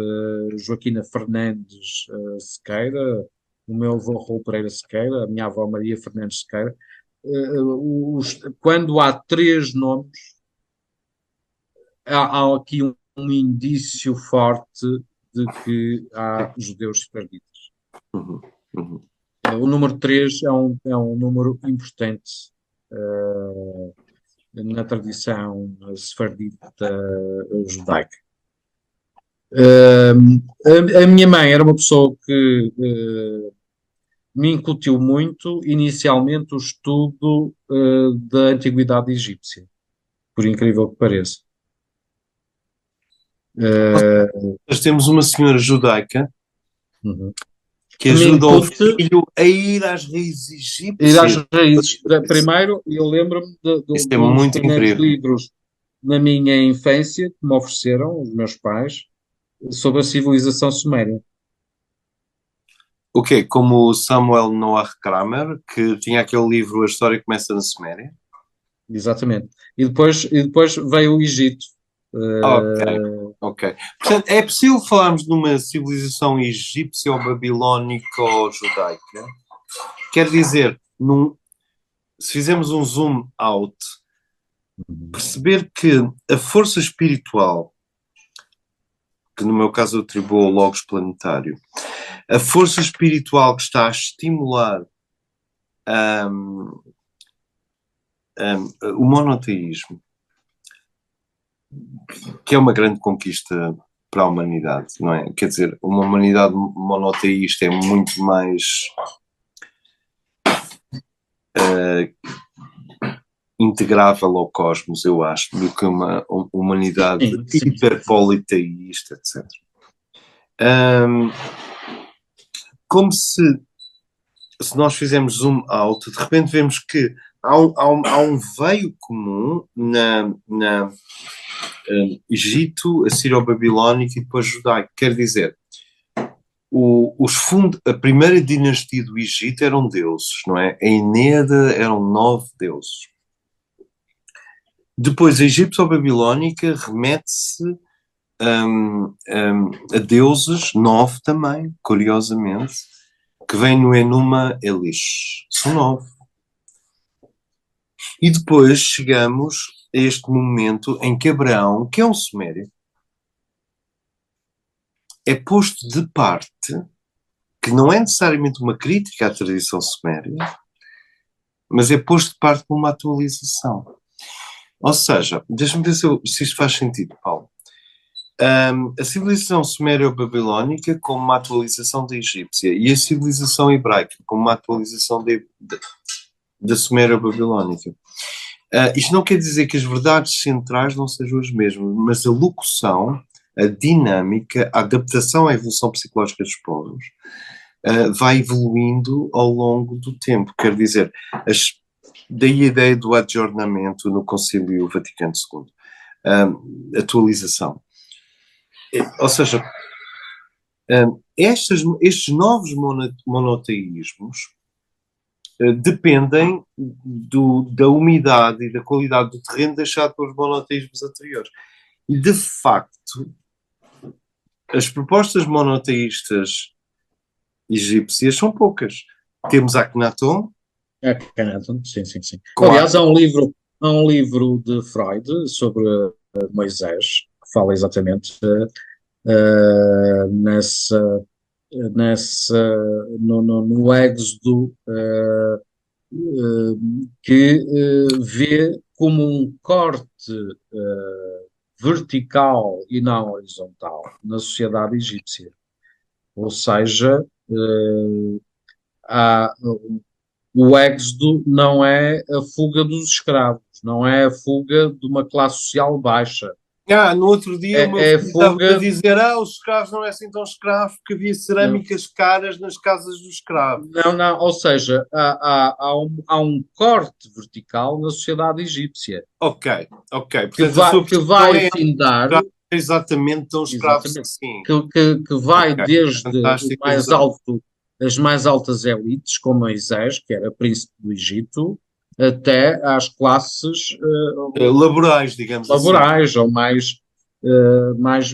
Joaquina Fernandes Sequeira, o meu avô Raul Pereira Sequeira, a minha avó Maria Fernandes Sequeira. Quando há três nomes, há aqui um indício forte de que há judeus sefarditas. Uhum, uhum. O número 3 é um número importante eh, na tradição sefardita judaica. A minha mãe era uma pessoa que me incutiu muito, inicialmente, o estudo da antiguidade egípcia, por incrível que pareça. Eh, Nós temos uma senhora judaica uhum. que Que me ajuda o incute filho a ir às raízes ir às egípcias. raízes. Primeiro, eu lembro-me Isso de é um dos muito primeiros incrível. livros na minha infância que me ofereceram os meus pais sobre a civilização suméria. O quê? Como o Samuel Noah Kramer, que tinha aquele livro A História Começa na Suméria? Exatamente. E depois veio o Egito. Ok, Eh, ok. Portanto, é possível falarmos de uma civilização egípcia ou babilónica ou judaica? Quer dizer, se fizermos um zoom out, perceber que a força espiritual, que no meu caso eu atribuo ao Logos planetário, a força espiritual que está a estimular um, o monoteísmo, que é uma grande conquista para a humanidade, não é? Quer dizer, uma humanidade monoteísta é muito mais integrável ao cosmos, eu acho, do que uma humanidade sim, sim, sim. hiperpoliteísta, etc. Um, como se nós fizermos zoom out, de repente vemos que há um veio comum na Egito, Assírio-Babilónico e depois judaico. Quer dizer, a primeira dinastia do Egito eram deuses, não é? A Eneada eram 9 deuses. Depois, a egípcio-babilónica remete-se a deuses, 9 também, curiosamente, que vêm no Enuma Elish. São 9. E depois chegamos a este momento em que Abraão, que é um sumério, é posto de parte, que não é necessariamente uma crítica à tradição suméria, mas é posto de parte por uma atualização. Ou seja, deixa-me ver se isto faz sentido, Paulo. A civilização sumério-babilónica como uma atualização da egípcia e a civilização hebraica como uma atualização da sumério-babilónica. Isto não quer dizer que as verdades centrais não sejam as mesmas, mas a locução, a dinâmica, a adaptação à evolução psicológica dos povos vai evoluindo ao longo do tempo. Quer dizer, daí a ideia do adjornamento no Concílio Vaticano II. Atualização. Ou seja, estes novos monoteísmos dependem da umidade e da qualidade do terreno deixado pelos monoteísmos anteriores. E, de facto, as propostas monoteístas egípcias são poucas. Temos Akhenaton, É Canadá, sim, sim, sim. com a... Aliás, há um livro de Freud sobre Moisés, que fala exatamente nessa, no Êxodo, que vê como um corte vertical e não horizontal na sociedade egípcia. Ou seja, há, o êxodo não é a fuga dos escravos, não é a fuga de uma classe social baixa, No outro dia o meu É a filho estava a fuga. dizer: os escravos não é assim tão escravo, porque havia Não, cerâmicas caras nas casas do escravo. não, ou seja, há um corte vertical na sociedade egípcia Ok, ok. Portanto, a sua que percepção não vai é findar, exatamente tão escravos que exatamente, sim. que vai Ok, desde o fantástica mais visão. alto, as mais altas elites, como Moisés, que era príncipe do Egito, até às classes Laborais, digamos assim. laborais ou mais Mas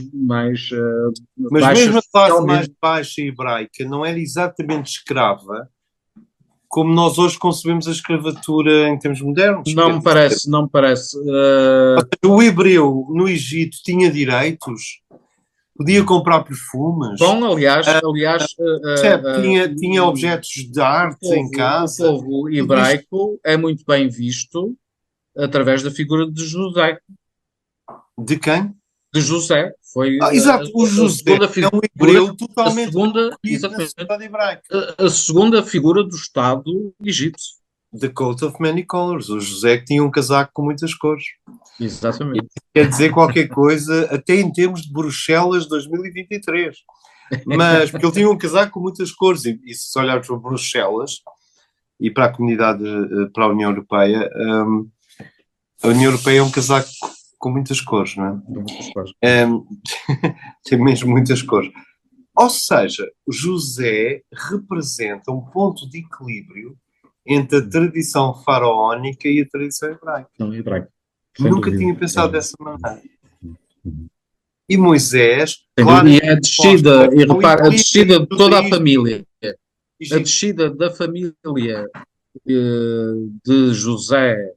baixas mesmo a classe mais socialmente. baixa hebraica não era exatamente escrava como nós hoje concebemos a escravatura em termos modernos. Quer Não me dizer, parece, não me parece. o hebreu no Egito tinha direitos, podia comprar perfumes, Bom, aliás, percebe? Tinha objetos de arte em o casa. povo Tudo isto hebraico é muito bem visto através da figura de José. de quem? De José foi Exato, o a José segunda é um figura, hebreu totalmente reconhecido na exatamente, sociedade hebraica. a segunda figura do Estado egípcio. The coat of many colors. O José que tinha um casaco com muitas cores. Exatamente. Quer dizer qualquer coisa, até em termos de Bruxelas 2023. Mas, porque ele tinha um casaco com muitas cores, e se olharmos para Bruxelas e para a comunidade, para a União Europeia, a União Europeia é um casaco com muitas cores, não Com muitas coisas. é? Tem mesmo muitas cores. Ou seja, José representa um ponto de equilíbrio entre a tradição faraónica e a tradição hebraica. Não, hebraico, sem Nunca dúvida. tinha pensado dessa maneira. E Moisés, Sem dúvida. E claramente a mostra descida, e ao repara, a equilíbrio descida de do toda a judaísmo família, e a descida da família de José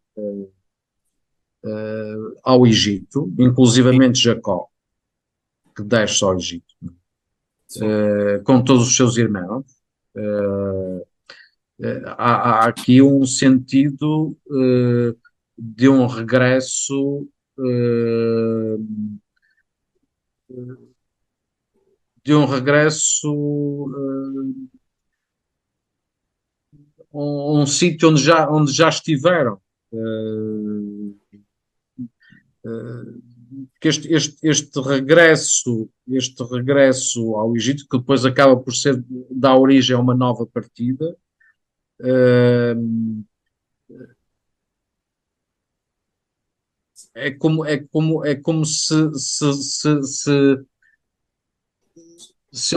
ao Egito, inclusivamente Jacó, que desce ao Egito, sim. com todos os seus irmãos. Há aqui um sentido de um regresso, eh, de um regresso a um sítio onde já estiveram. Eh, que este regresso ao Egito, que depois acaba por ser, dar origem a uma nova partida, eh, é como se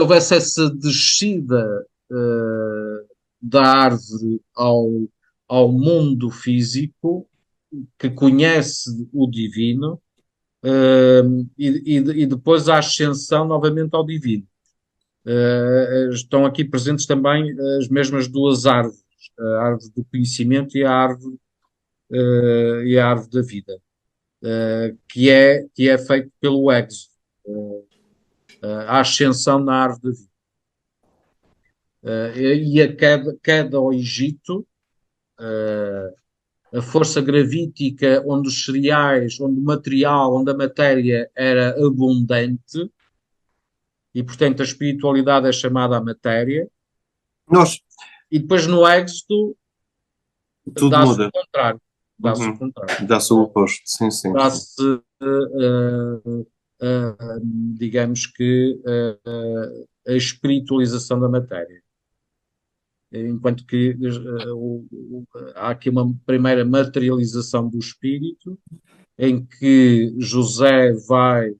houvesse essa descida da árvore ao mundo físico, que conhece o divino, e depois a ascensão novamente ao divino. Estão aqui presentes também as mesmas duas árvores, a árvore do conhecimento e a árvore da vida, que é feito pelo êxodo, a ascensão na árvore da vida. E a queda ao Egito, a força gravítica, onde os cereais, onde o material, onde a matéria era abundante, e portanto a espiritualidade é chamada a matéria, Nós, e depois no Êxodo tudo dá-se o muda. contrário. Dá-se o Uhum. contrário. Dá-se o oposto. Sim, sim, sim. Dá-se, digamos que, a espiritualização da matéria. Enquanto que há aqui uma primeira materialização do espírito, em que José vai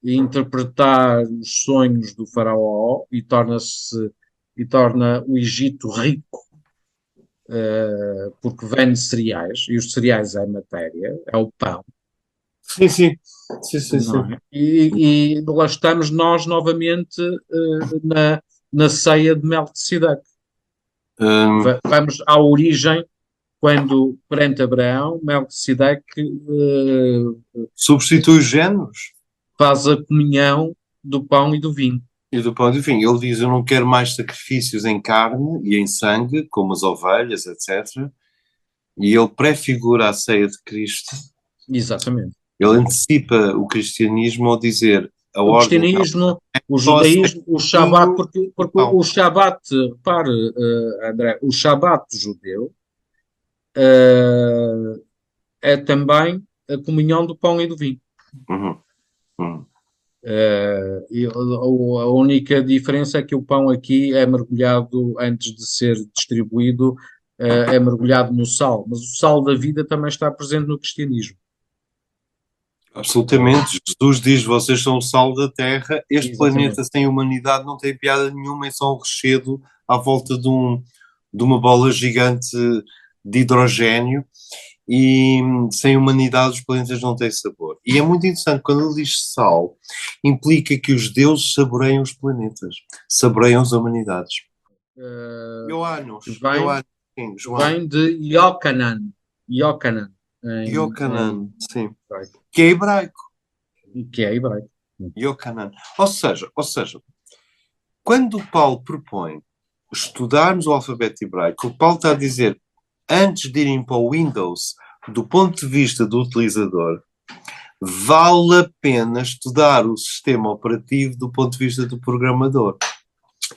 interpretar os sonhos do faraó e torna o Egito rico, porque vende cereais, e os cereais é matéria, é o pão, Sim, sim. Sim, sim, sim. não é? E lá estamos nós novamente na ceia de Melquisedeque. Hum, Vamos à origem, quando perante Abraão, Melquisedeque substitui os géneros faz a comunhão do pão e do vinho. e do pão de vinho. Ele diz: eu não quero mais sacrifícios em carne e em sangue, como as ovelhas, etc. E ele prefigura a ceia de Cristo. Exatamente. Ele antecipa o cristianismo ao dizer a O ordem não cristianismo, o só a ceia judaísmo, o de Shabat, vinho e porque pão. o Shabat, repare, André, o Shabat judeu eh, é também a comunhão do pão e do vinho. Uhum. Hum. A única diferença é que o pão aqui é mergulhado, antes de ser distribuído, é mergulhado no sal. Mas o sal da vida também está presente no cristianismo. Absolutamente. Jesus diz: vocês são o sal da terra. Este Exatamente. planeta sem humanidade não tem piada nenhuma, é só um rechedo à volta de uma bola gigante de hidrogénio. E sem humanidade os planetas não têm sabor. E é muito interessante, quando ele diz sal, implica que os deuses saboreiam os planetas, saboreiam as humanidades. Vem, Ioannos, sim, João. vem de Iocanan. Iocanan, Iocanan, sim. hebraico, Que é hebraico. que é hebraico. Iocanan. Ou seja, quando o Paulo propõe estudarmos o alfabeto hebraico, o Paulo está a dizer, antes de irem para o Windows, do ponto de vista do utilizador, vale a pena estudar o sistema operativo do ponto de vista do programador.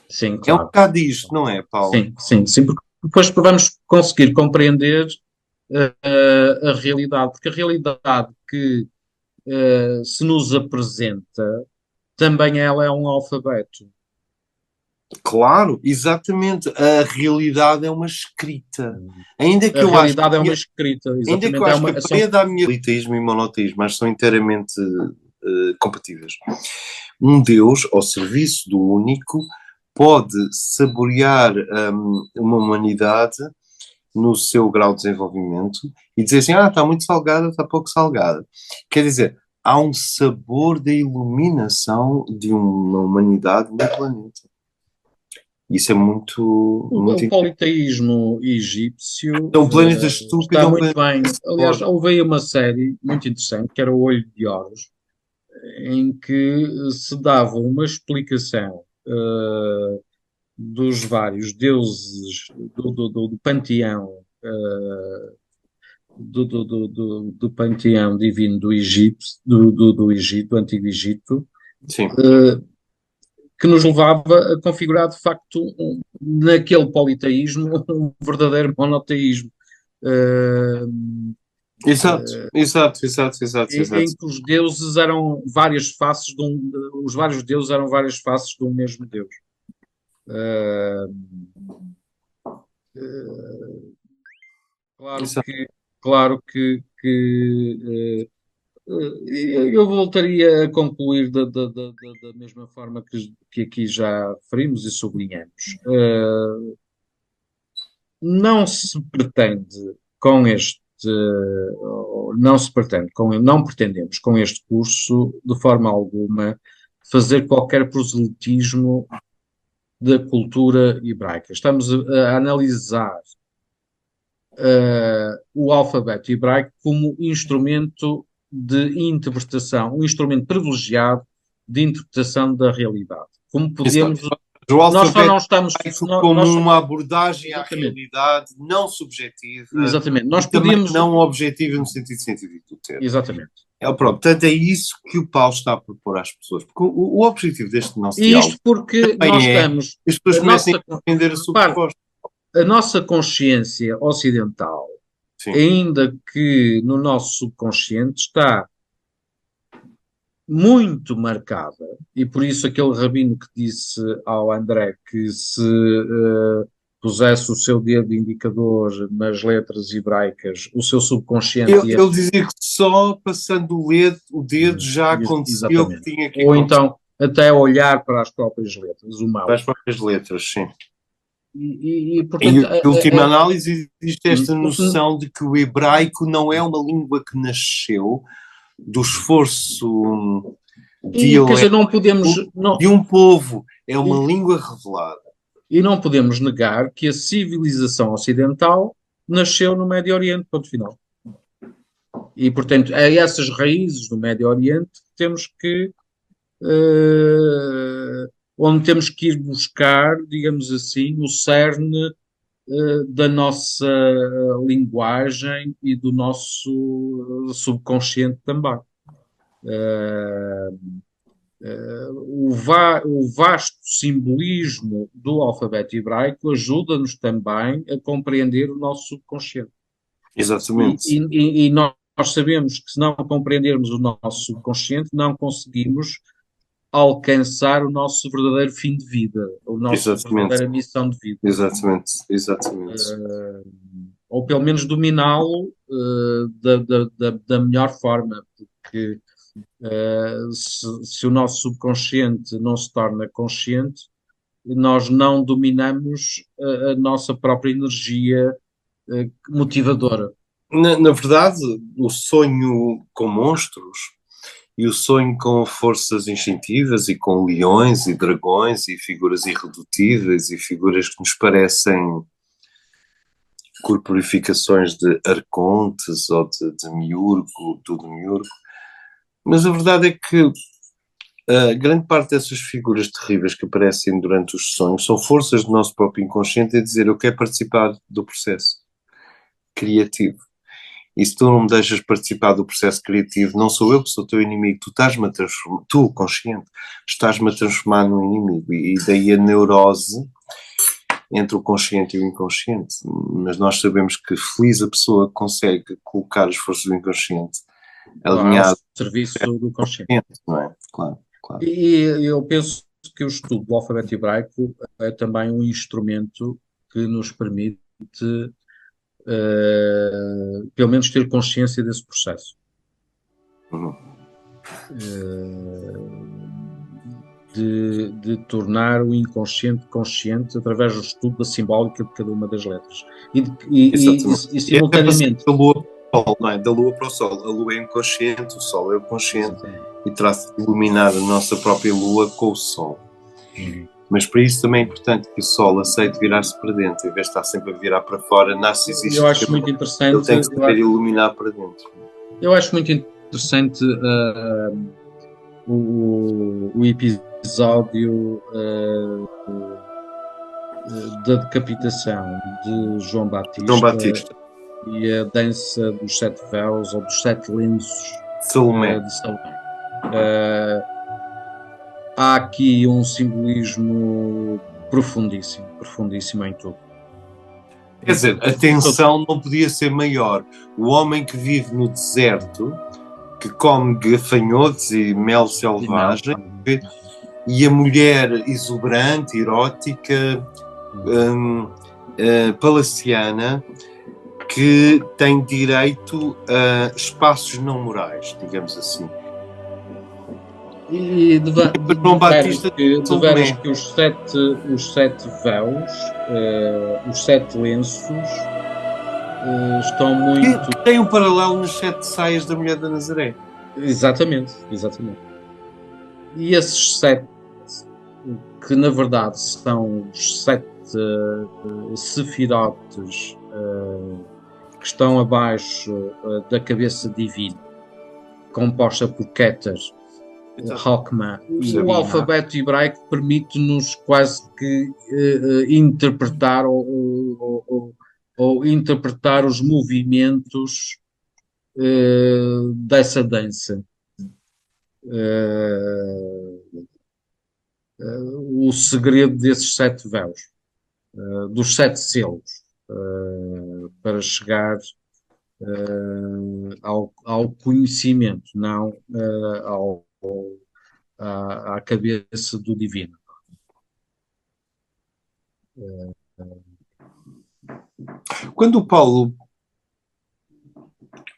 Sim, É um claro. bocado isto, não é, Paulo? Sim, porque depois vamos conseguir compreender a realidade, porque a realidade que se nos apresenta também ela é um alfabeto. Claro, exatamente. A realidade é uma escrita. Ainda que A eu acho realidade é que, uma escrita, ainda que eu exatamente. acho que a parede da minha liteísmo e monoteísmo mas são inteiramente compatíveis. Um Deus, ao serviço do único, pode saborear uma humanidade no seu grau de desenvolvimento e dizer assim, está muito salgada, está pouco salgada. Quer dizer, há um sabor da iluminação de uma humanidade no planeta. Isso é muito, muito O politeísmo egípcio é um planeta estúpido, está é um muito planeta bem. Aliás, forte. houve aí uma série muito interessante, que era O Olho de Horus, em que se dava uma explicação dos vários deuses do panteão, do panteão divino do Egito, do Egito, do Antigo Egito, Sim, que nos levava a configurar, de facto, naquele politeísmo, um verdadeiro monoteísmo. exato, exato, exato, exato, exato. Em que os deuses eram várias faces os vários deuses eram várias faces de um mesmo Deus. Uh, uh, claro Exato. que, claro que eu voltaria a concluir da mesma forma que aqui já referimos e sublinhamos. Não se pretende com este, não se pretende, não pretendemos com este curso, de forma alguma, fazer qualquer proselitismo da cultura hebraica. Estamos a analisar o alfabeto hebraico como instrumento de interpretação, um instrumento privilegiado de interpretação da realidade. Como podemos. Exato. O Nós só alfabeto não estamos. como Nós, uma abordagem à exatamente, realidade não subjetiva exatamente. e Nós também podíamos. não objetiva no sentido científico do termo. Exatamente. Pronto, portanto, é isso que o Paulo está a propor às pessoas. Porque o objetivo deste nosso E isto diálogo porque nós também é estamos. que as pessoas A comecem nossa, a entender a sua repare, proposta. a nossa consciência ocidental, Sim. ainda que no nosso subconsciente, está muito marcada, e por isso aquele rabino que disse ao André que se pusesse o seu dedo indicador nas letras hebraicas, o seu subconsciente ia. Ele dizia que só passando o dedo já aconteceu o que Exatamente. tinha que Ou acontecer. então até olhar para as próprias letras, o Para mal. as próprias letras, sim. Portanto, Em última análise, existe esta noção de que o hebraico não é uma língua que nasceu do esforço quer dizer, não podemos. de um povo, é uma língua revelada. E não podemos negar que a civilização ocidental nasceu no Médio Oriente, ponto final. E, portanto, é essas raízes do Médio Oriente que temos que. Onde temos que ir buscar, digamos assim, o cerne da nossa linguagem e do nosso subconsciente também. O vasto simbolismo do alfabeto hebraico ajuda-nos também a compreender o nosso subconsciente. Exatamente. E nós nós sabemos que se não compreendermos o nosso subconsciente, não conseguimos alcançar o nosso verdadeiro fim de vida, a nossa Exatamente, verdadeira missão de vida. exatamente, exatamente. Eh, ou pelo menos dominá-lo da melhor forma, porque se o nosso subconsciente não se torna consciente, nós não dominamos a nossa própria energia motivadora. Na verdade, o sonho com monstros e o sonho com forças instintivas e com leões e dragões e figuras irredutíveis e figuras que nos parecem corporificações de arcontes ou de miurgo, do demiurgo. Mas a verdade é que a grande parte dessas figuras terríveis que aparecem durante os sonhos são forças do nosso próprio inconsciente a dizer eu quero participar do processo criativo. E se tu não me deixas participar do processo criativo, não sou eu que sou teu inimigo, tu estás-me a transformar, tu, consciente, estás-me a transformar num inimigo. E daí a neurose entre o consciente e o inconsciente. Mas nós sabemos que feliz a pessoa que consegue colocar as forças do inconsciente Ao alinhado serviço do consciente. com o consciente, não é? Claro, claro. E eu penso que o estudo do alfabeto hebraico é também um instrumento que nos permite, pelo menos, ter consciência desse processo. Uhum. De tornar o inconsciente consciente através do estudo da simbólica de cada uma das letras. E simultaneamente. Da lua para o sol, não é? Da lua para o sol. A lua é inconsciente, o sol é o consciente. Exatamente. E trata de iluminar a nossa própria lua com o sol. Mas para isso também é importante que o sol aceite virar-se para dentro, em vez de estar sempre a virar para fora, narcisista. Eu acho muito interessante. Ele tem que saber iluminar para dentro. Eu acho muito interessante o episódio da decapitação de João Batista e a dança dos sete véus ou dos sete lenços de Salomé. Há aqui um simbolismo profundíssimo em tudo. Quer dizer, a tensão não podia ser maior. O homem que vive no deserto, que come gafanhotos e mel selvagem, e a mulher exuberante, erótica, palaciana, que tem direito a espaços não morais, digamos assim. E deveras que os sete véus, os sete lenços, estão muito... Tem um paralelo nas sete saias da mulher da Nazaré. Exatamente. E esses sete, que na verdade são os sete sefirotes que estão abaixo da cabeça divina, composta por Keter, Hokmah. O alfabeto hebraico permite-nos quase que interpretar ou interpretar os movimentos dessa dança. O segredo desses sete véus, dos sete selos, para chegar ao conhecimento, não à cabeça do divino. Quando o Paulo...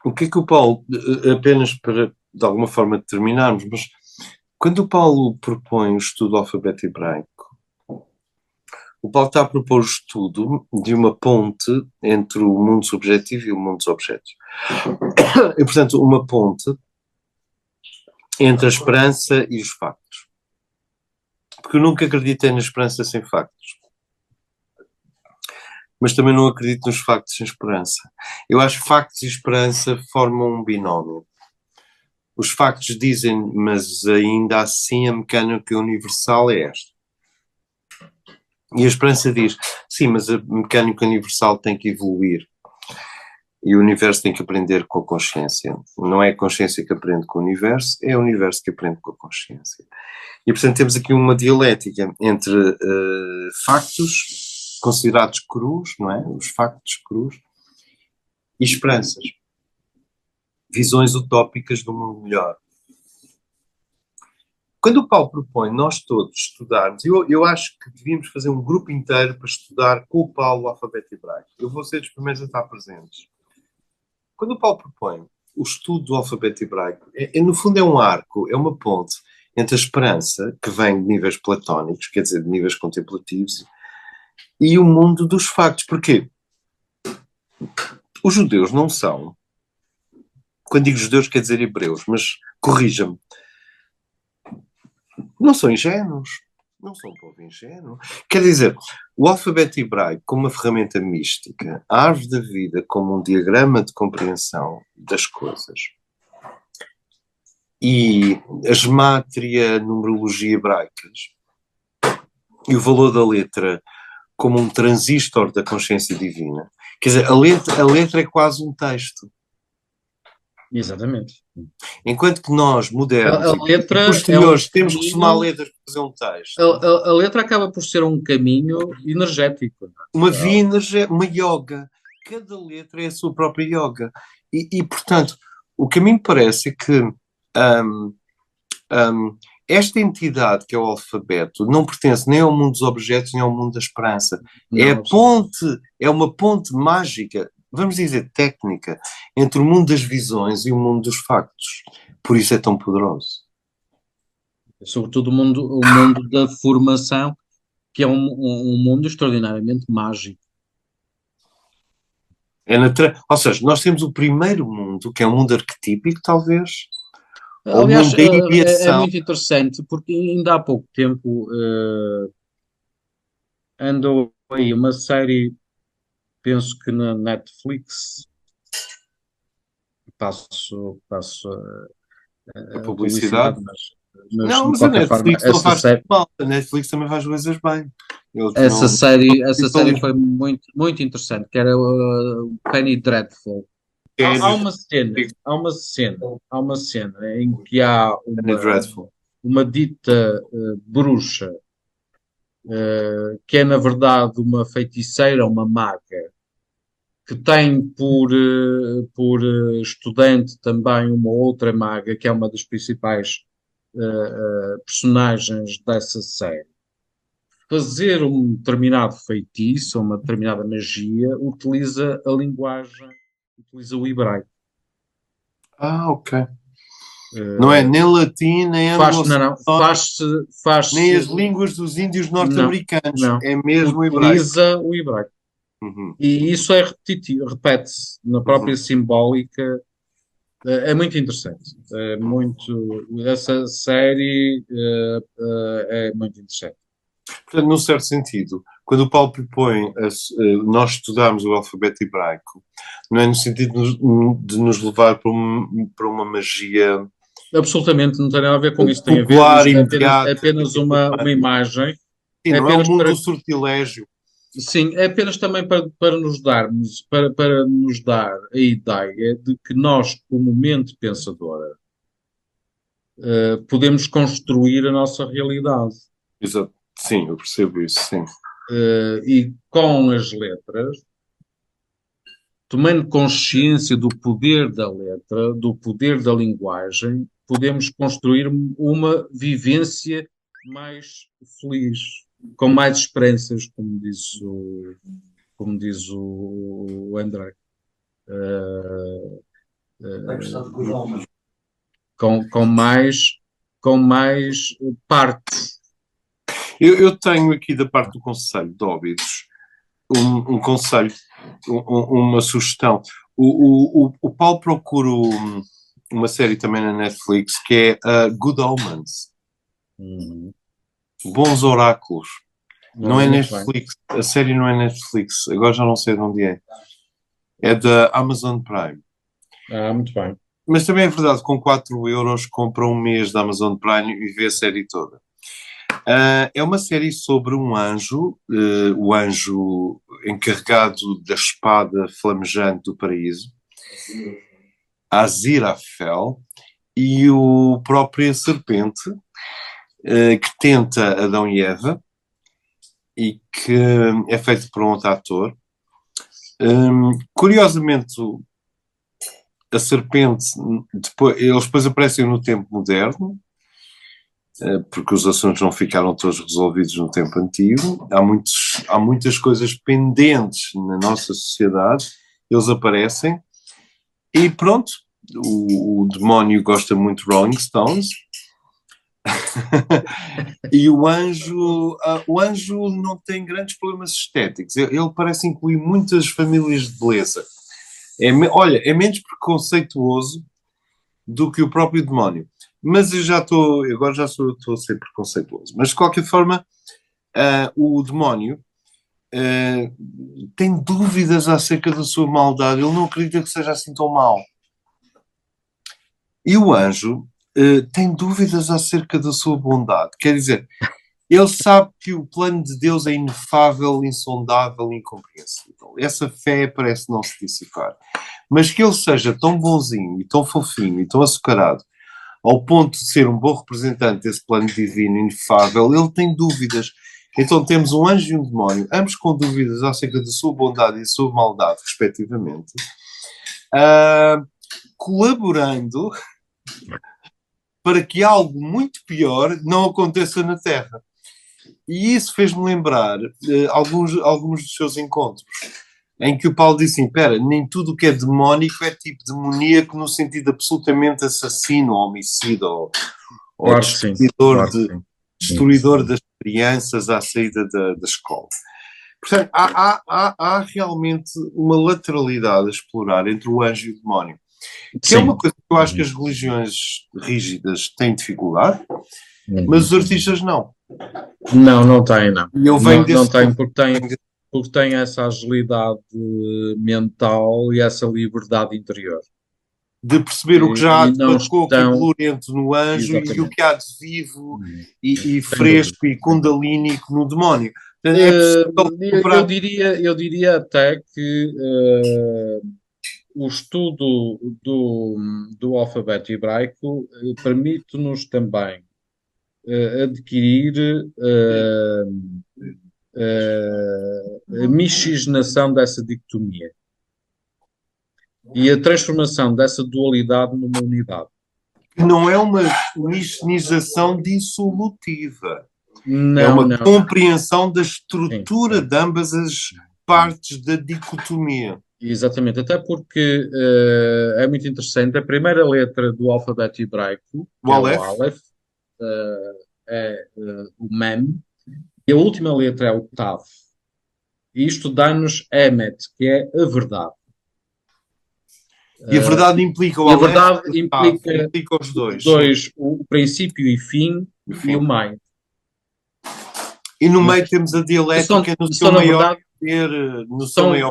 O que é que o Paulo... Apenas para, de alguma forma, terminarmos, mas quando o Paulo propõe o estudo do alfabeto hebraico, o Paulo está a propor o estudo de uma ponte entre o mundo subjetivo e o mundo dos objetos. E, portanto, uma ponte entre a esperança e os factos. Porque eu nunca acreditei na esperança sem factos. Mas também não acredito nos factos sem esperança. Eu acho que factos e esperança formam um binómio. Os factos dizem, mas ainda assim a mecânica universal é esta. E a esperança diz, sim, mas a mecânica universal tem que evoluir. E o universo tem que aprender com a consciência. Não é a consciência que aprende com o universo, é o universo que aprende com a consciência. E, portanto, temos aqui uma dialética entre factos considerados crus, não é? Os factos crus, e esperanças. visões utópicas do mundo melhor. Quando o Paulo propõe nós todos estudarmos, eu acho que devíamos fazer um grupo inteiro para estudar com o Paulo o alfabeto hebraico. Eu vou ser dos primeiros a estar presentes. Quando o Paulo propõe o estudo do alfabeto hebraico, no fundo é um arco, é uma ponte entre a esperança, que vem de níveis platónicos, quer dizer, de níveis contemplativos, e o mundo dos factos. Porquê? Os judeus não são, quando digo judeus quer dizer hebreus, mas corrija-me, não são ingênuos. Não são um povo ingênuo. Quer dizer, o alfabeto hebraico como uma ferramenta mística, a árvore da vida como um diagrama de compreensão das coisas e a gematria, a numerologia hebraicas e o valor da letra como um transistor da consciência divina. Quer dizer, a letra é quase um texto. Exatamente. Enquanto que nós, modernos A letra e é posteriores, um temos que caminho, somar letras para fazer um texto. a letra acaba por ser um caminho energético. Uma via energética, uma yoga. Cada letra é a sua própria yoga. Portanto, o que a mim parece é que esta entidade que é o alfabeto não pertence nem ao mundo dos objetos nem ao mundo da esperança. É a ponte, é uma ponte mágica, vamos dizer técnica, entre o mundo das visões e o mundo dos factos. Por isso é tão poderoso. Sobretudo o mundo da formação, que é um mundo extraordinariamente mágico. Ou seja, nós temos o primeiro mundo, que é um mundo arquetípico, talvez, ou o Aliás, mundo da é ideação. muito interessante, porque ainda há pouco tempo andou aí uma série, penso que na Netflix, passo A a publicidade, publicidade. mas Não, de mas a qualquer forma, Netflix não faz tudo mal. A Netflix também faz coisas bem. Eles não. essa série foi muito, muito interessante, que era o Penny Dreadful. Há uma cena, há uma cena em que há Penny Dreadful. uma dita bruxa, que é na verdade uma feiticeira, uma maga, que tem por estudante também uma outra maga, que é uma das principais personagens dessa série. Fazer um determinado feitiço, uma determinada magia, utiliza a linguagem, utiliza o hebraico. Ah, ok. Não é nem latim, nem Não, não, anglo-saxónico, nem faz-se, as línguas dos índios não, norte-americanos. não, É mesmo o hebraico. utiliza o hebraico. Uhum, E isso é repetitivo, repete-se na própria uhum, simbólica. É muito interessante. É muito, essa série é muito interessante. Portanto, num certo sentido, quando o Paulo propõe nós estudarmos o alfabeto hebraico, não é no sentido de nos levar para uma magia Absolutamente, não tem nada a ver com isso. Tem a ver, popular, isso é imediata, apenas uma imagem. sim, É não é o apenas mundo para, do sortilégio. sim, é apenas também para nos darmos, para nos dar a ideia de que nós, como mente pensadora, podemos construir a nossa realidade. Exato. Sim, eu percebo isso, sim. E com as letras, tomando consciência do poder da letra, do poder da linguagem, podemos construir uma vivência mais feliz, com mais esperanças, como diz o André. Com, com mais, com mais partes. Eu tenho aqui da parte do Conselho de Óbidos um conselho, uma sugestão. O Paulo procura uma série também na Netflix que é Good Omens, Uhum. Bons Oráculos. Não é Muito bem. Netflix, a série não é Netflix, agora já não sei de onde é. É da Amazon Prime. Muito bem. Mas também é verdade, com 4 euros compra um mês da Amazon Prime e vê a série toda. É uma série sobre um anjo, o anjo encarregado da espada flamejante do paraíso, Aziraphale, e o próprio serpente, que tenta Adão e Eva, e que é feito por um outro ator. Curiosamente, a serpente, eles depois aparecem no tempo moderno, porque os assuntos não ficaram todos resolvidos no tempo antigo. Há muitas coisas pendentes na nossa sociedade, eles aparecem, e pronto, o demónio gosta muito de Rolling Stones, e o anjo não tem grandes problemas estéticos, ele parece incluir muitas famílias de beleza. Olha, é menos preconceituoso do que o próprio demónio. Mas agora já estou a ser preconceituoso. Mas de qualquer forma, o demónio tem dúvidas acerca da sua maldade. Ele não acredita que seja assim tão mau. E o anjo tem dúvidas acerca da sua bondade. Quer dizer, ele sabe que o plano de Deus é inefável, insondável, incompreensível. Essa fé parece não se dissipar. Mas que ele seja tão bonzinho, e tão fofinho, e tão açucarado, ao ponto de ser um bom representante desse plano divino inefável, ele tem dúvidas. Então temos um anjo e um demónio, ambos com dúvidas acerca da sua bondade e da sua maldade, respectivamente, colaborando para que algo muito pior não aconteça na Terra. E isso fez-me lembrar alguns dos seus encontros, em que o Paulo disse assim, espera, nem tudo o que é demónico é tipo demoníaco no sentido absolutamente assassino, homicida, ou Claro que sim, destruidor, claro que sim. destruidor das crianças à saída da escola. Portanto, há realmente uma lateralidade a explorar entre o anjo e o demónio. Que é uma coisa que eu acho que as religiões rígidas têm dificuldade, mas os artistas não. Não tem, não. E eu venho Não tem, porque tem essa agilidade mental e essa liberdade interior. de perceber o que já há de não coco e bolorento no anjo e o que há de vivo e fresco e kundalínico no demónio. Eu diria até que o estudo do alfabeto hebraico permite-nos também adquirir a miscigenação dessa dicotomia e a transformação dessa dualidade numa unidade. Não é uma miscigenação dissolutiva. Não, é uma compreensão da estrutura de ambas as partes da dicotomia. Exatamente, até porque é muito interessante. A primeira letra do alfabeto hebraico, que é o Aleph, é o Mem, e a última letra é o Tav. E isto dá-nos Emet, que é a verdade. E a verdade implica o Aleph, a verdade implica os dois, o princípio e fim, e o meio. E no meio temos a dialética no seu maior poder,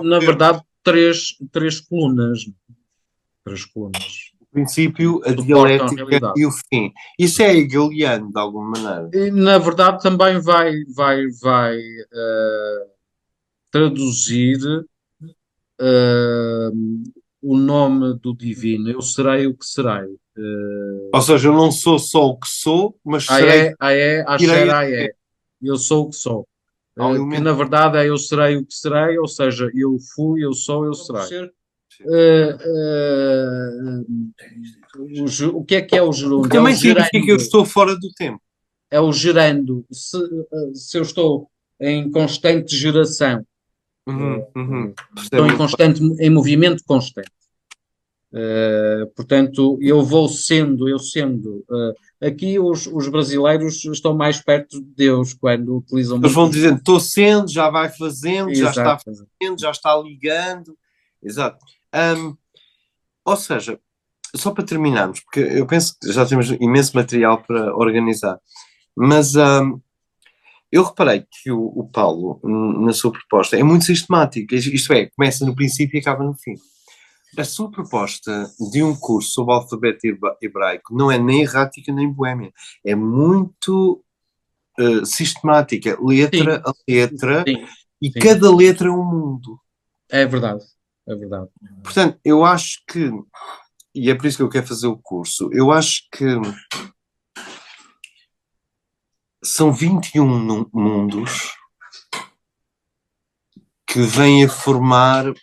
na verdade, três colunas. Três colunas. O princípio, a dialética e o fim. Isso é hegeliano, de alguma maneira. E, na verdade, também vai traduzir o nome do divino. Eu serei o que serei. Ou seja, eu não sou só o que sou, mas serei... Eu sou o que sou. Que na verdade é eu serei o que serei, ou seja, eu fui, eu sou, eu serei. O que é o gerúndio? Também significa que eu estou fora do tempo. É o gerando. Se eu estou em constante geração, estou em movimento constante. Portanto, eu sendo. Aqui os brasileiros estão mais perto de Deus quando utilizam. Eles vão dizendo, estou sendo, já vai fazendo, já está fazendo, já está ligando. Exato. Ou seja, só para terminarmos, porque eu penso que já temos imenso material para organizar, mas eu reparei que o Paulo, na sua proposta, é muito sistemático, isto é, começa no princípio e acaba no fim. A sua proposta de um curso sobre o alfabeto hebraico não é nem errática nem boémia, é muito sistemática, letra a letra, e cada letra é um mundo. É verdade, é verdade. Portanto, eu acho que, e é por isso que eu quero fazer o curso, eu acho que são 21 mundos que vêm a formar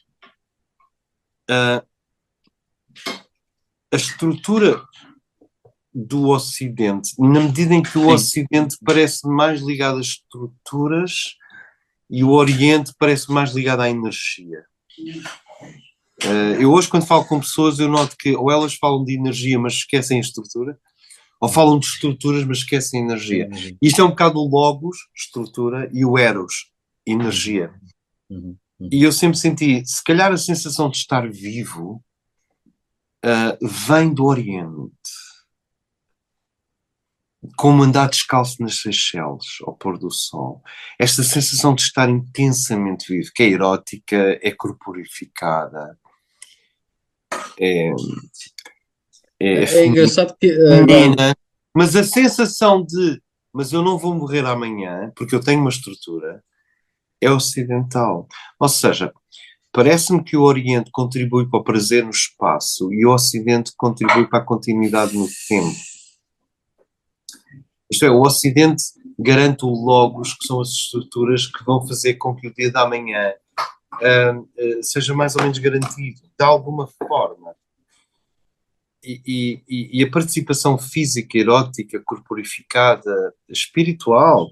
a estrutura do Ocidente, na medida em que o Ocidente parece mais ligado às estruturas e o Oriente parece mais ligado à energia. Eu hoje, quando falo com pessoas, eu noto que ou elas falam de energia, mas esquecem a estrutura, ou falam de estruturas, mas esquecem a energia. Isto é um bocado o logos, estrutura, e o eros, energia. E eu sempre senti, se calhar a sensação de estar vivo vem do Oriente. Como andar descalço nas Seychelles, ao pôr do sol. Esta sensação de estar intensamente vivo, que é erótica, é corporificada, é engraçado que... feminina, mas a sensação de, mas eu não vou morrer amanhã, porque eu tenho uma estrutura, é ocidental. Ou seja, parece-me que o Oriente contribui para o prazer no espaço e o Ocidente contribui para a continuidade no tempo. Isto é, o Ocidente garante o logos, que são as estruturas que vão fazer com que o dia da manhã seja mais ou menos garantido, de alguma forma. E a participação física, erótica, corporificada, espiritual,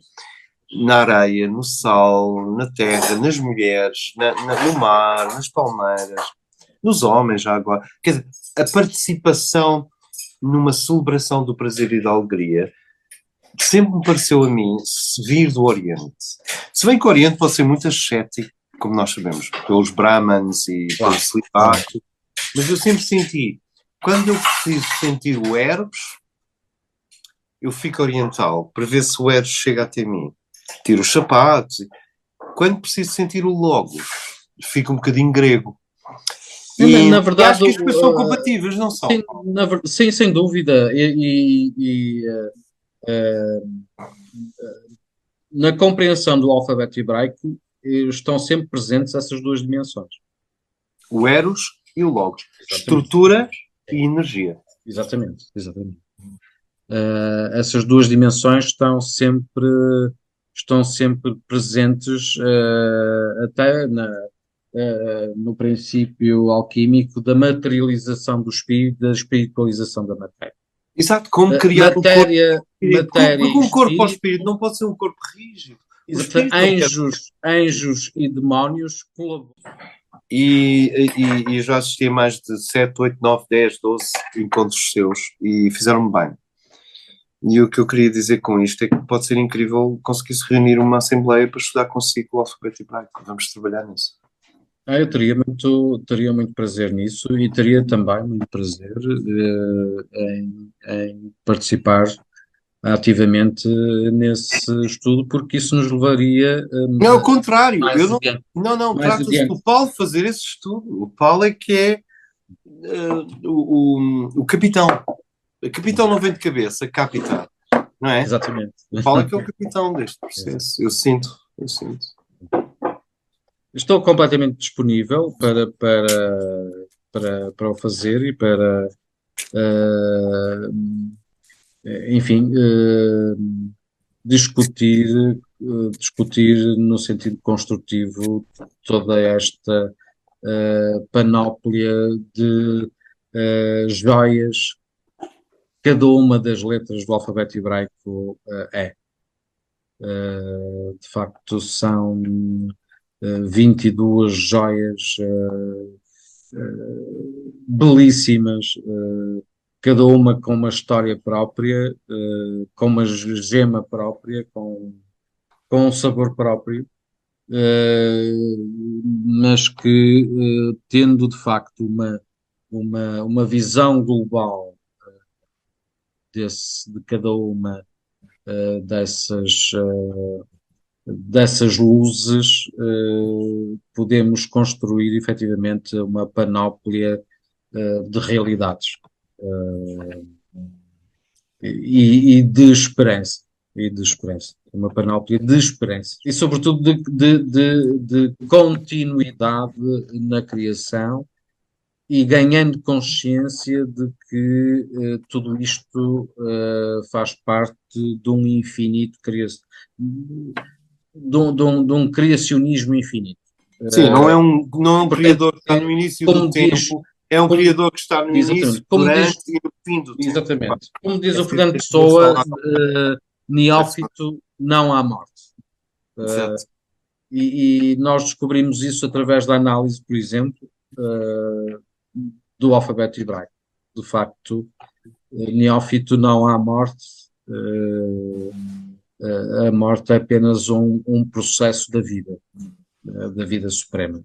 na areia, no sal, na terra, nas mulheres, no mar, nas palmeiras, nos homens já agora. Quer dizer, a participação numa celebração do prazer e da alegria sempre me pareceu a mim vir do Oriente. Se bem que o Oriente pode ser muito ascético, como nós sabemos, pelos Brahmans e pelo celibato, mas eu sempre senti, quando eu preciso sentir o Eros, eu fico oriental, para ver se o Eros chega até mim. Tiro os sapatos. Quando preciso sentir o Logos, fico um bocadinho grego. E na verdade, acho que as coisas são compatíveis, não são? Sim, sem dúvida. Na compreensão do alfabeto hebraico estão sempre presentes essas duas dimensões. O Eros e o Logos. Exatamente. Estrutura e energia. Exatamente. Essas duas dimensões estão sempre presentes até no princípio alquímico da materialização do espírito, da espiritualização da matéria. Exato, como criar matéria, porque um corpo ao espírito não pode ser um corpo rígido. Anjos e demónios colaboram. E já assisti a mais de 7, 8, 9, 10, 12 encontros seus e fizeram-me bem. E o que eu queria dizer com isto é que pode ser incrível conseguir se reunir uma assembleia para estudar consigo o alfabeto hebraico. Vamos trabalhar nisso. Eu teria muito prazer nisso e teria também muito prazer em participar ativamente nesse estudo, porque isso nos levaria... Não, ao contrário. Não, trata-se do Paulo fazer esse estudo. O Paulo é que é o capitão. O capitão não vem de cabeça, capitão. Não é? Exatamente. O Paulo é que é o capitão deste processo. Eu sinto. Estou completamente disponível para o fazer e para, enfim, discutir no sentido construtivo toda esta panóplia de joias. Cada uma das letras do alfabeto hebraico de facto, são 22 joias belíssimas, cada uma com uma história própria, com uma gema própria, com um sabor próprio, mas que tendo de facto uma visão global de cada uma dessas luzes, podemos construir efetivamente uma panóplia de realidades e de esperança. Uma panóplia de esperança e sobretudo de continuidade na criação e ganhando consciência de que tudo isto faz parte de um infinito de um criacionismo infinito. Sim, não é um criador que está no início do tempo É um como, criador que está no início, exatamente, como diz, durante e no fim do tempo. exatamente, como diz É o Fernando sempre muito Pessoa, saudável. neófito não há morte. Exato. E nós descobrimos isso através da análise, por exemplo, do alfabeto hebraico. De facto, neófito não há morte, a morte é apenas um processo da vida suprema.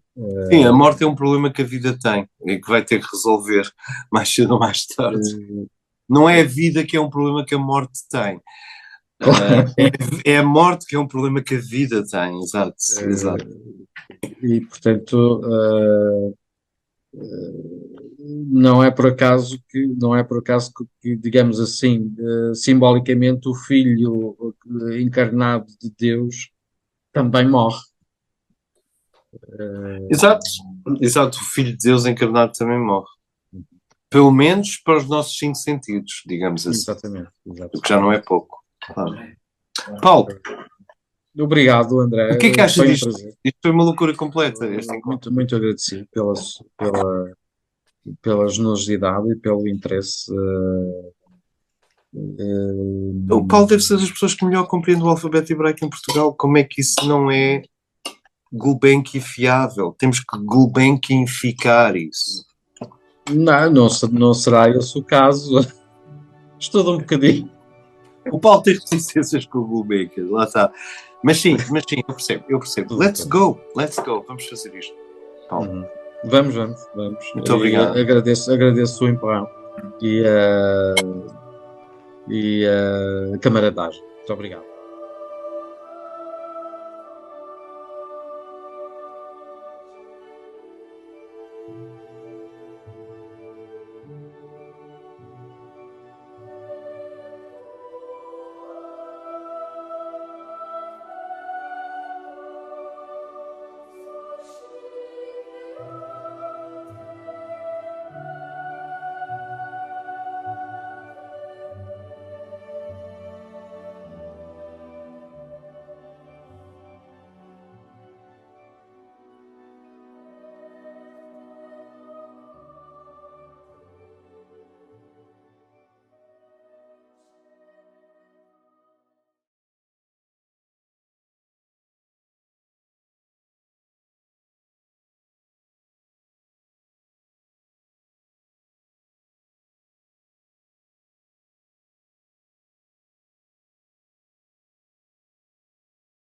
Sim, a morte é um problema que a vida tem e que vai ter que resolver mais cedo ou mais tarde. Eh, Não é a vida que é um problema que a morte tem. claro, É a morte que é um problema que a vida tem. Exato, exato. e portanto, não é por acaso que, digamos assim, simbolicamente o Filho encarnado de Deus também morre. Exato, exato. O Filho de Deus encarnado também morre. Pelo menos para os nossos cinco sentidos, digamos assim. Exatamente, O exato. que já não é pouco. Claro. Paulo, Obrigado, o que é que André. achas Foi um disto? prazer. Isto foi uma loucura completa, este encontro. Muito, muito agradecido pela generosidade e pelo interesse. O Paulo deve ser das pessoas que melhor compreende o alfabeto hebraico em Portugal. Como é que isso não é Gulbenkian-fiável? Temos que Gulbenkian-ficar isso. não será esse o caso. Estudo um bocadinho. O Paulo tem reticências com o Gulbenkian, lá está. Mas sim, eu percebo, eu percebo. Tudo Let's bem. go, let's go. Vamos fazer isto, Paulo. Uhum. Vamos. Muito E obrigado. agradeço o empurrão e a camaradagem. Muito obrigado.